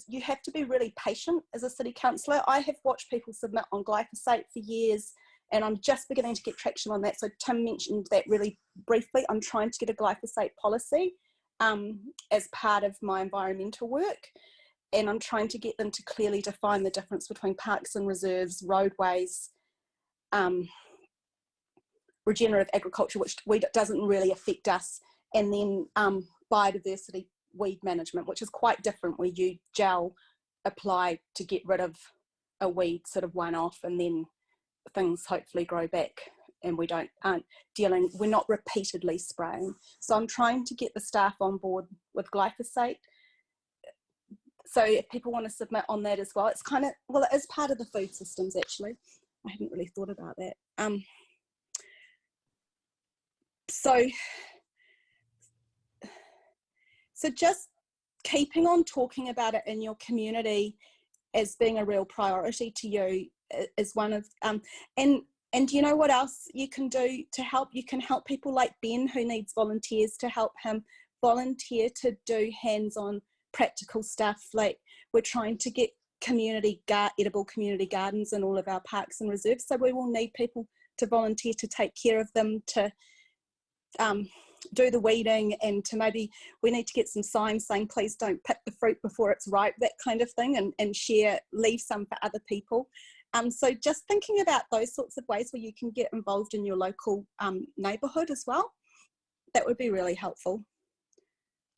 you have to be really patient as a city councillor. I have watched people submit on glyphosate for years, and I'm just beginning to get traction on that. So Tim mentioned that really briefly. I'm trying to get a glyphosate policy as part of my environmental work, and I'm trying to get them to clearly define the difference between parks and reserves, roadways, regenerative agriculture, which doesn't really affect us, and then biodiversity, weed management, which is quite different, where you gel apply to get rid of a weed sort of one off, and then things hopefully grow back, and we're not repeatedly spraying. So I'm trying to get the staff on board with glyphosate. So if people want to submit on that as well, it's kind of, well, it is part of the food systems actually. I hadn't really thought about that. So just keeping on talking about it in your community as being a real priority to you is one of, and you know what else you can do to help? You can help people like Ben, who needs volunteers to help him volunteer to do hands-on practical stuff. Like, we're trying to get edible community gardens in all of our parks and reserves, so we will need people to volunteer to take care of them, to do the weeding, and to maybe we need to get some signs saying please don't pick the fruit before it's ripe, that kind of thing, and leave some for other people. So just thinking about those sorts of ways where you can get involved in your local neighbourhood as well, that would be really helpful.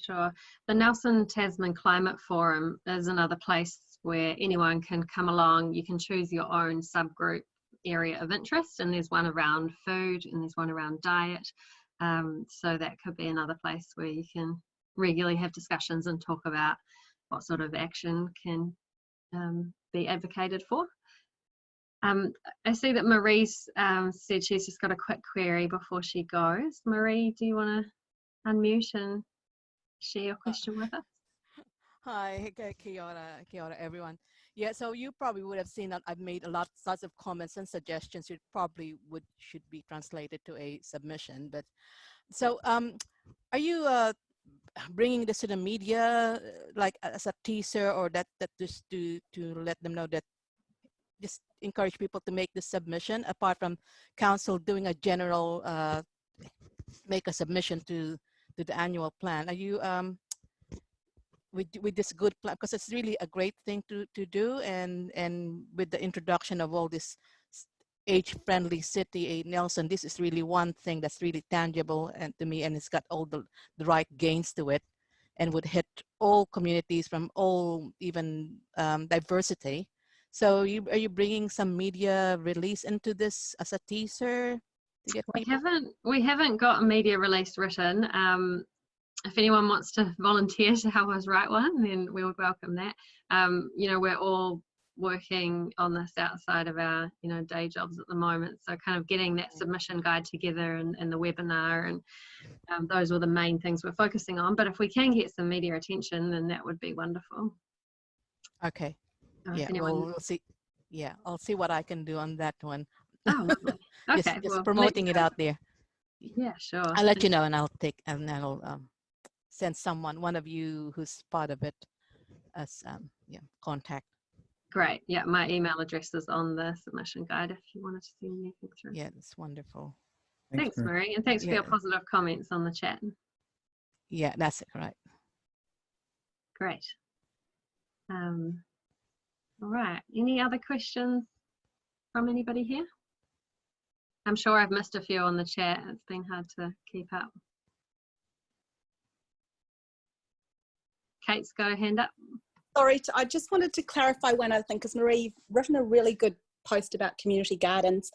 Sure. The Nelson Tasman Climate Forum is another place where anyone can come along. You can choose your own subgroup area of interest, and there's one around food and there's one around diet. So that could be another place where you can regularly have discussions and talk about what sort of action can be advocated for. I see that Marie's said she's just got a quick query before she goes. Marie, do you want to unmute and share your question with us? Hi, kia ora everyone. Yeah, so you probably would have seen that I've made lots of comments and suggestions. It probably should be translated to a submission. But so, are you bringing this to the media, like as a teaser, or that just to let them know that, just encourage people to make the submission, apart from council doing a general make a submission to the annual plan? Are you with this good plan, because it's really a great thing to do, and with the introduction of all this age-friendly city, Nelson, this is really one thing that's really tangible and to me, and it's got all the right gains to it, and would hit all communities from all even diversity. So are you bringing some media release into this as a teaser to get people? We haven't got a media release written. If anyone wants to volunteer to help us write one, then we would welcome that. You know, we're all working on this outside of our, you know, day jobs at the moment. So kind of getting that submission guide together and the webinar, and those were the main things we're focusing on. But if we can get some media attention, then that would be wonderful. Okay. Yeah, we'll see. Yeah, I'll see what I can do on that one. Oh, lovely. Okay, just well, promoting it out there. Yeah, sure. I'll let you know, and I'll send one of you who's part of it as contact. Great. Yeah, my email address is on the submission guide if you wanted to see anything through. Yeah, that's wonderful. Thanks, Marie, and thanks for your positive comments on the chat. Yeah, that's it, right. Great. All right, any other questions from anybody here? I'm sure I've missed a few on the chat. It's been hard to keep up. Kate's got her hand up. Sorry, I just wanted to clarify one other thing, because Marie written a really good post about community gardens.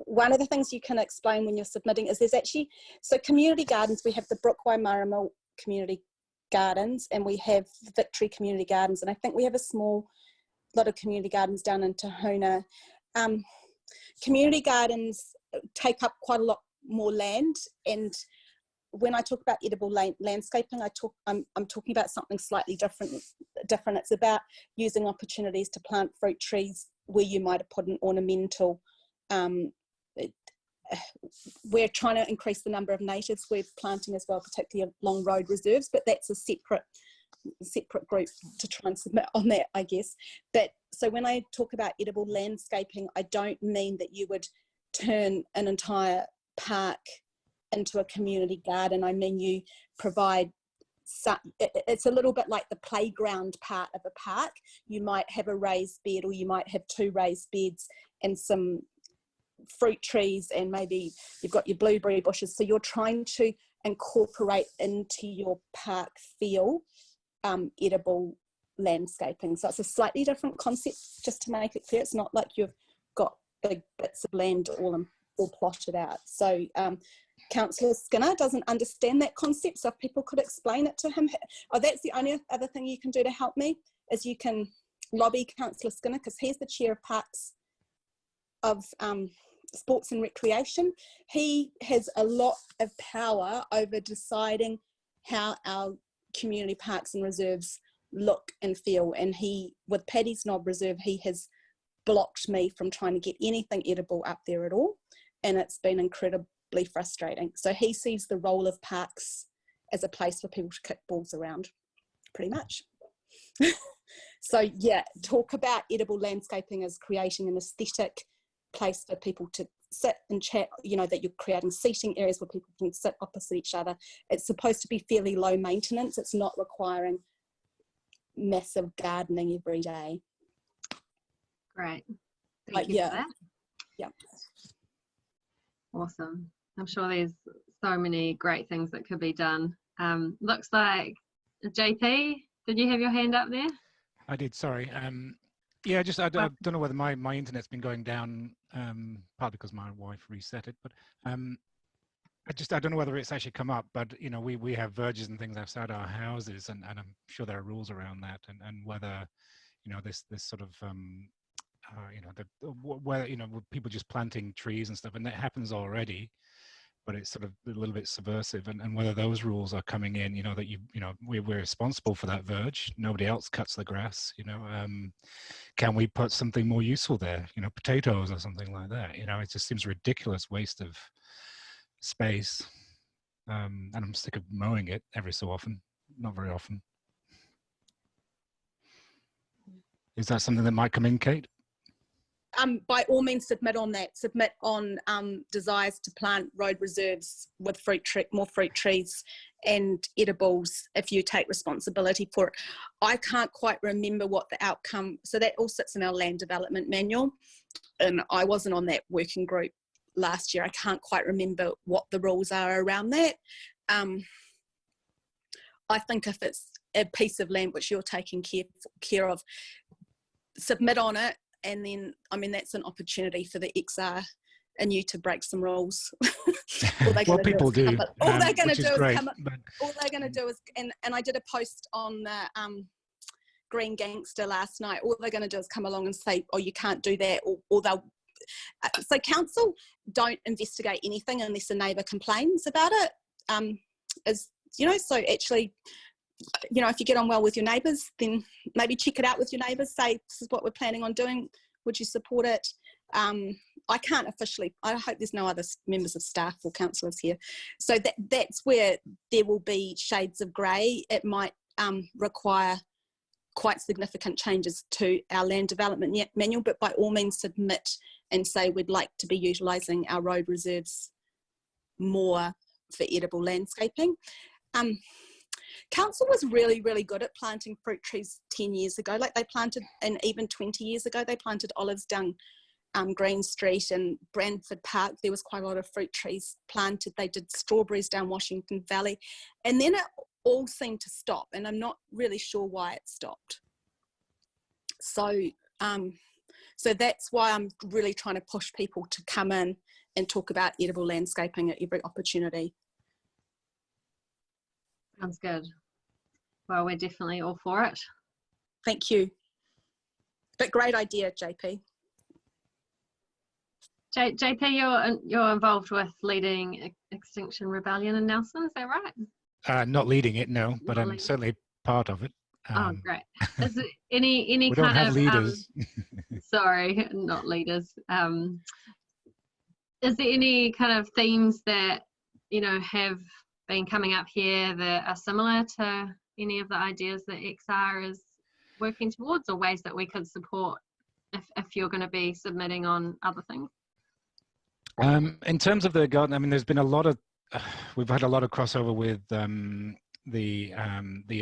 One of the things you can explain when you're submitting is there's actually, so community gardens, we have the Brook Waimarama community gardens, and we have Victory community gardens, and I think we have a small lot of community gardens down in Tahuna. Community gardens take up quite a lot more land, and when I talk about edible landscaping, I'm talking about something slightly different. It's about using opportunities to plant fruit trees where you might have put an ornamental. We're trying to increase the number of natives we're planting as well, particularly along road reserves, but that's a separate group to try and submit on that, I guess. But so when I talk about edible landscaping, I don't mean that you would turn an entire park into a community garden. I mean you provide it's a little bit like the playground part of a park. You might have a raised bed, or you might have 2 raised beds and some fruit trees, and maybe you've got your blueberry bushes. So you're trying to incorporate into your park feel edible landscaping. So it's a slightly different concept, just to make it clear. It's not like you've got big bits of land all plotted out. So Councillor Skinner doesn't understand that concept, so if people could explain it to him. Oh, that's the only other thing you can do to help me, is you can lobby Councillor Skinner, because he's the chair of Parks of Sports and Recreation. He has a lot of power over deciding how our community parks and reserves look and feel, and he, with Paddy's Knob Reserve, he has blocked me from trying to get anything edible up there at all, and it's been incredibly frustrating. So he sees the role of parks as a place for people to kick balls around, pretty much. So yeah, talk about edible landscaping as creating an aesthetic place for people to sit and chat, you know, that you're creating seating areas where people can sit opposite each other. It's supposed to be fairly low maintenance. It's not requiring massive gardening every day. Great. Thank you for that. Yeah. Awesome. I'm sure there's so many great things that could be done. Looks like JP, did you have your hand up there? I did, sorry. Yeah, just I don't know whether my internet's been going down, partly because my wife reset it, but I don't know whether it's actually come up, but you know, we have verges and things outside our houses, and I'm sure there are rules around that, and whether, you know, this sort of you know, where, you know, people just planting trees and stuff, and that happens already, but it's sort of a little bit subversive, and whether those rules are coming in, you know, that you know, we're responsible for that verge, nobody else cuts the grass, you know, can we put something more useful there, you know, potatoes or something like that, you know, it just seems a ridiculous waste of space, and I'm sick of mowing it every so often, not very often. Is that something that might come in, Kate? By all means, submit on that. Submit on desires to plant road reserves with more fruit trees and edibles if you take responsibility for it. I can't quite remember what the outcome, so that all sits in our land development manual, and I wasn't on that working group last year. I can't quite remember what the rules are around that. I think if it's a piece of land which you're taking care of, submit on it. And then, I mean, that's an opportunity for the XR and you to break some rules. Well, people do. All they're going to do is, and I did a post on the Green Gangster last night. All they're going to do is come along and say, oh, you can't do that, or they'll. So council don't investigate anything unless a neighbour complains about it. You know, so actually, you know, if you get on well with your neighbours, then maybe check it out with your neighbours, say, this is what we're planning on doing, would you support it? I can't officially, I hope there's no other members of staff or councillors here. So that's where there will be shades of grey. It might require quite significant changes to our land development manual, but by all means submit and say we'd like to be utilising our road reserves more for edible landscaping. Council was really, really good at planting fruit trees 10 years ago. Like they planted, and even 20 years ago, they planted olives down Green Street and Branford Park. There was quite a lot of fruit trees planted. They did strawberries down Washington Valley. And then it all seemed to stop, and I'm not really sure why it stopped. So, so that's why I'm really trying to push people to come in and talk about edible landscaping at every opportunity. Sounds good. Well, we're definitely all for it. Thank you. But great idea, JP. JP, you're involved with leading Extinction Rebellion in Nelson, is that right? Not leading it, no, but Not I'm leading. certainly part of it. Oh, great. Is there any we don't kind have of leaders. sorry, not leaders. Is there any kind of themes that have been coming up here that are similar to any of the ideas that XR is working towards, or ways that we could support if you're going to be submitting on other things? In terms of the garden, I mean, there's been a lot of we've had a lot of crossover with the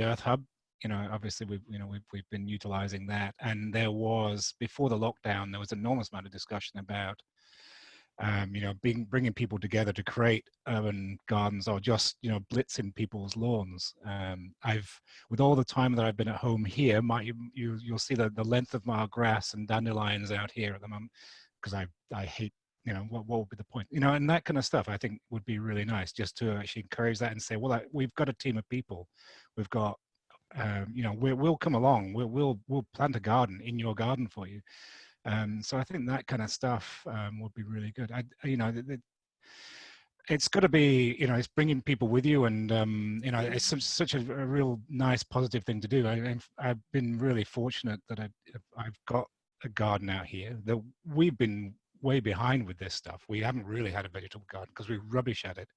Earth Hub. Obviously we've been utilizing that, and there was, before the lockdown, there was an enormous amount of discussion about bringing people together to create urban gardens, or just blitzing people's lawns. With all the time that I've been at home here, you'll see the length of my grass and dandelions out here at the moment, because I hate, what would be the point, and that kind of stuff I think would be really nice, just to actually encourage that and say, well, we've got a team of people, we've got we'll come along, we'll plant a garden in your garden for you. So I think that kind of stuff would be really good. It's got to be, it's bringing people with you, and it's such a real nice, positive thing to do. I've been really fortunate that I've got a garden out here. That we've been way behind with this stuff. We haven't really had a vegetable garden because we're rubbish at it.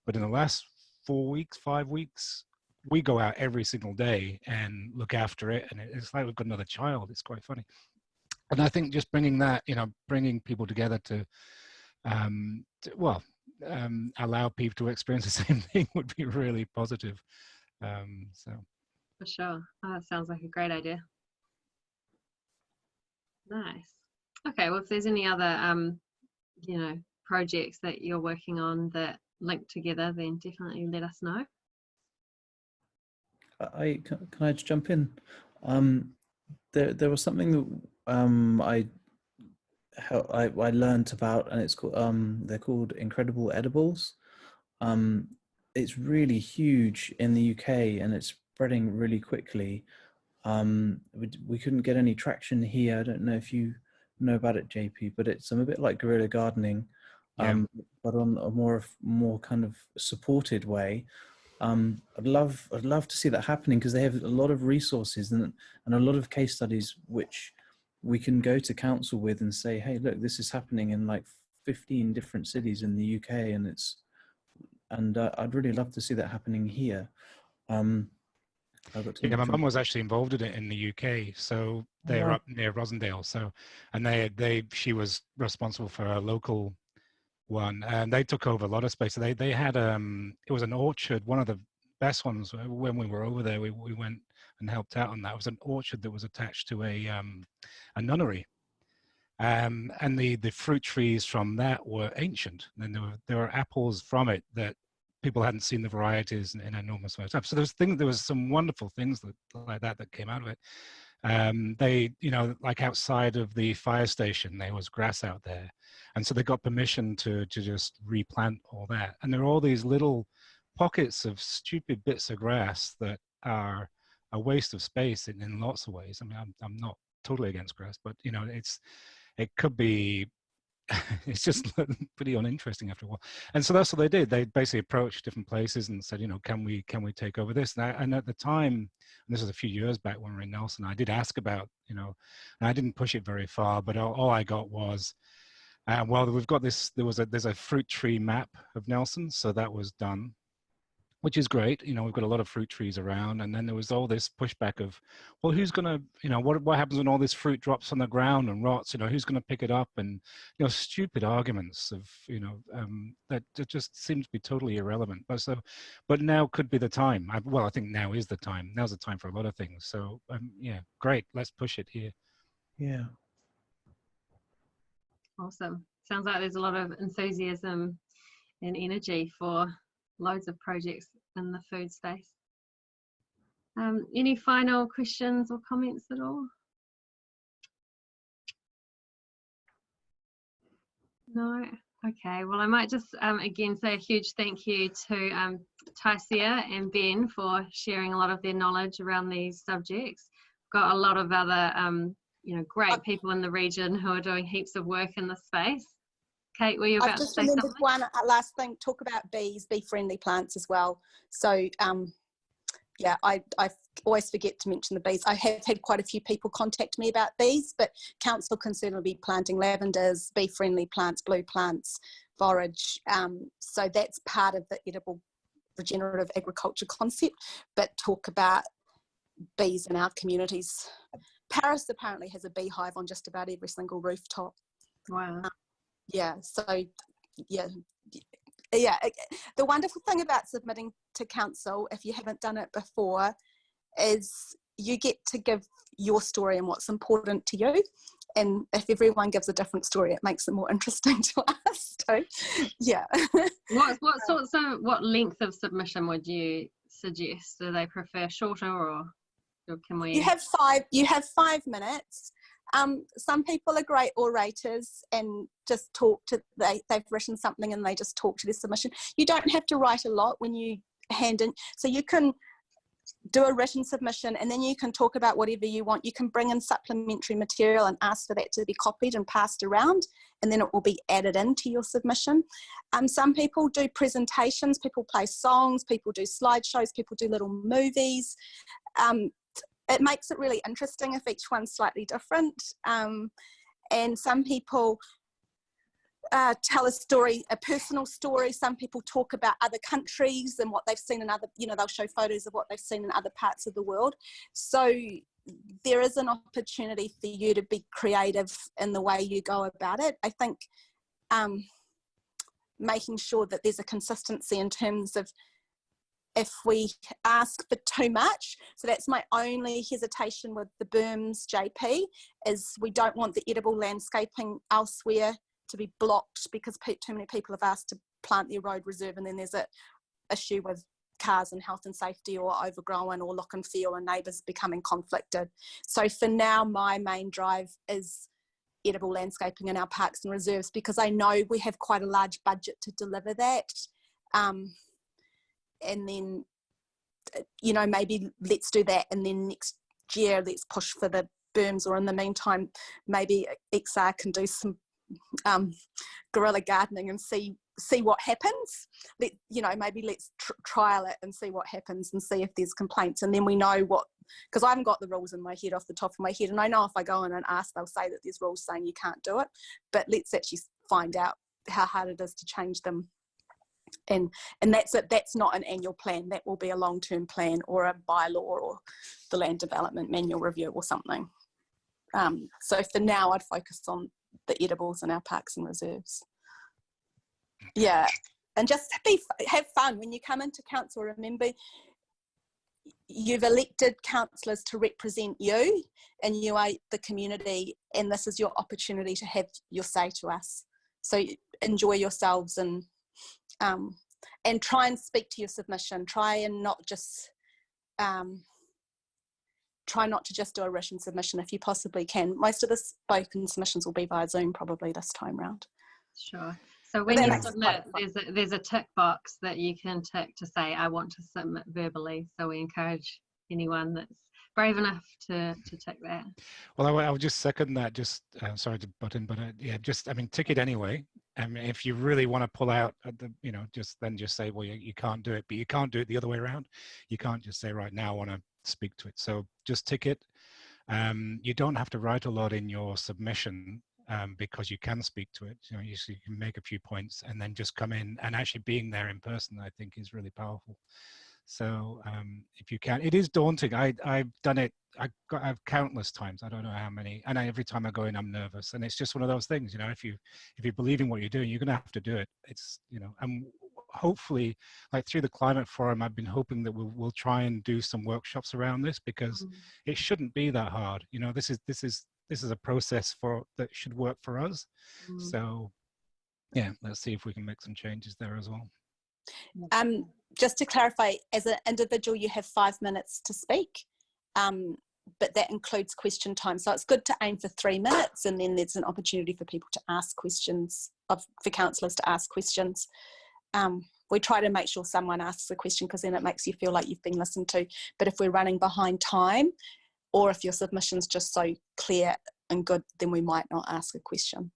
But in the last 4 weeks, 5 weeks, we go out every single day and look after it, and it's like we've got another child. It's quite funny. And I think just bringing that, bringing people together to allow people to experience the same thing would be really positive. So for sure. Oh, that sounds like a great idea. Nice. Okay, well, if there's any other projects that you're working on that link together, then definitely let us know. Can I just jump in? There was something that I learned about, and it's called they're called Incredible Edibles. It's really huge in the UK, and it's spreading really quickly. We couldn't get any traction here. I don't know if you know about it, JP, but it's a bit like guerrilla gardening, but on a more kind of supported way. I'd love to see that happening, because they have a lot of resources and a lot of case studies which we can go to council with and say, hey, look, this is happening in like 15 different cities in the UK, and I'd really love to see that happening here. Yeah, my mum was actually involved in it in the UK, so they're up near Rosendale. So, and she was responsible for a local one, and they took over a lot of space. So they had it was an orchard, one of the best ones. When we were over there, we went and helped out on that. It was an orchard that was attached to a nunnery, and the fruit trees from that were ancient, and there were apples from it that people hadn't seen the varieties in enormous amounts of time. So there was some wonderful things like that came out of it. They, like outside of the fire station, there was grass out there. And so they got permission to just replant all that. And there are all these little pockets of stupid bits of grass that are a waste of space in lots of ways. I mean, I'm not totally against grass, but it could be, it's just pretty uninteresting after a while. And so that's what they did. They basically approached different places and said, can we take over this? And at the time, and this was a few years back when we were in Nelson, I did ask about, and I didn't push it very far, but all I got was, well, we've got this, there's a fruit tree map of Nelson. So that was done, which is great. We've got a lot of fruit trees around. And then there was all this pushback of, well, who's going to, what happens when all this fruit drops on the ground and rots? Who's going to pick it up? And, stupid arguments of, that just seems to be totally irrelevant. But now could be the time. I think now is the time. Now's the time for a lot of things. So, yeah, great. Let's push it here. Yeah. Awesome. Sounds like there's a lot of enthusiasm and energy for loads of projects in the food space. Any final questions or comments at all? No? Okay, well, I might just again say a huge thank you to Taisia and Ben for sharing a lot of their knowledge around these subjects. Got a lot of other great people in the region who are doing heaps of work in this space. Kate, were you I've about to just say remembered something? one last thing, talk about bees, bee-friendly plants as well. So yeah, I always forget to mention the bees. I have had quite a few people contact me about bees, but council can certainly be planting lavenders, bee-friendly plants, blue plants, forage. So that's part of the edible regenerative agriculture concept, but talk about bees in our communities. Paris apparently has a beehive on just about every single rooftop. Wow. Yeah, so yeah. The wonderful thing about submitting to council, if you haven't done it before, is you get to give your story and what's important to you. And if everyone gives a different story, it makes it more interesting to us. So, yeah. What length of submission would you suggest? Do they prefer shorter, or can we? You have 5 minutes. Some people are great orators and just talk to, they've written something and they just talk to their submission. You don't have to write a lot when you hand in, so you can do a written submission and then you can talk about whatever you want. You can bring in supplementary material and ask for that to be copied and passed around, and then it will be added into your submission. Some people do presentations, people play songs, people do slideshows, people do little movies. It makes it really interesting if each one's slightly different. And some people tell a story, a personal story. Some people talk about other countries and what they've seen in other, they'll show photos of what they've seen in other parts of the world. So there is an opportunity for you to be creative in the way you go about it. I think making sure that there's a consistency in terms of, if we ask for too much, so that's my only hesitation with the berms, JP, is we don't want the edible landscaping elsewhere to be blocked because too many people have asked to plant their road reserve, and then there's an issue with cars and health and safety, or overgrown, or look and feel, and neighbours becoming conflicted. So for now, my main drive is edible landscaping in our parks and reserves, because I know we have quite a large budget to deliver that. And then, maybe let's do that, and then next year let's push for the berms, or in the meantime, maybe XR can do some guerrilla gardening and see what happens. Maybe let's trial it and see what happens, and see if there's complaints, and then we know what, because I haven't got the rules in my head off the top of my head, and I know if I go in and ask, they'll say that there's rules saying you can't do it, but let's actually find out how hard it is to change them. And that's it. That's not an annual plan. That will be a long-term plan, or a bylaw, or the land development manual review, or something. So for now, I'd focus on the edibles in our parks and reserves. Yeah, and just have fun when you come into council. Remember, you've elected councillors to represent you, and you are the community, and this is your opportunity to have your say to us. So enjoy yourselves, and try and speak to your submission. Try not to just do a written submission if you possibly can. Most of the spoken submissions will be via Zoom probably this time round. Sure. So when you submit, there's a tick box that you can tick to say, I want to submit verbally. So we encourage anyone that's brave enough to tick that. Well, I would just second that. Just sorry to butt in, but yeah, tick it anyway. If you really want to pull out, just say, well, you can't do it, but you can't do it the other way around. You can't just say, right now I want to speak to it. So just tick it. You don't have to write a lot in your submission because you can speak to it. You can make a few points and then just come in, and actually being there in person, I think, is really powerful. So if you can, it is daunting. I've done it. I've countless times. I don't know how many. And every time I go in, I'm nervous. And it's just one of those things. If you believe in what you're doing, you're going to have to do it. It's and hopefully, like through the climate forum, I've been hoping that we'll try and do some workshops around this, because it shouldn't be that hard. This is a process that should work for us. So yeah, let's see if we can make some changes there as well. Just to clarify, as an individual, you have 5 minutes to speak, but that includes question time. So it's good to aim for 3 minutes, and then there's an opportunity for people to ask questions, for councillors to ask questions. We try to make sure someone asks a question, because then it makes you feel like you've been listened to. But if we're running behind time, or if your submission's just so clear and good, then we might not ask a question.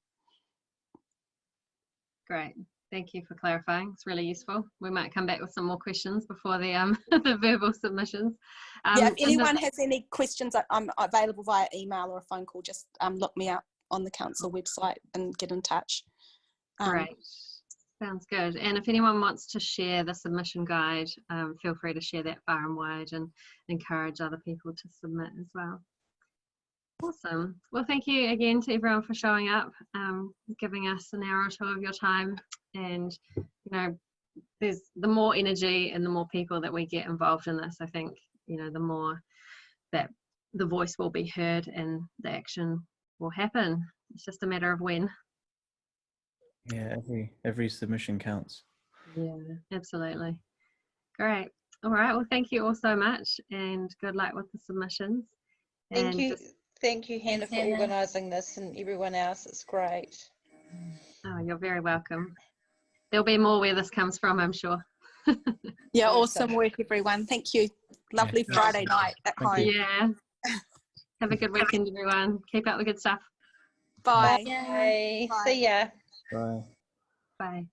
Great. Thank you for clarifying. It's really useful. We might come back with some more questions before the the verbal submissions. Yeah, if anyone has any questions, I'm available via email or a phone call. Just look me up on the council website and get in touch. Great. Sounds good. And if anyone wants to share the submission guide, feel free to share that far and wide and encourage other people to submit as well. Awesome. Well, thank you again to everyone for showing up, giving us an hour or two of your time. And, you know, there's the more energy and the more people that we get involved in this, I think, you know, the more that the voice will be heard and the action will happen. It's just a matter of when. Yeah, every submission counts. Yeah, absolutely. Great. All right. Well, thank you all so much, and good luck with the submissions. Thank you, Hannah, for organising this, and everyone else. It's great. Oh, you're very welcome. There'll be more where this comes from, I'm sure. Yeah, awesome work, everyone. Thank you. Lovely Friday night at home. Yeah. Have a good weekend, everyone. Keep up the good stuff. Bye. Bye. See ya. Bye. Bye.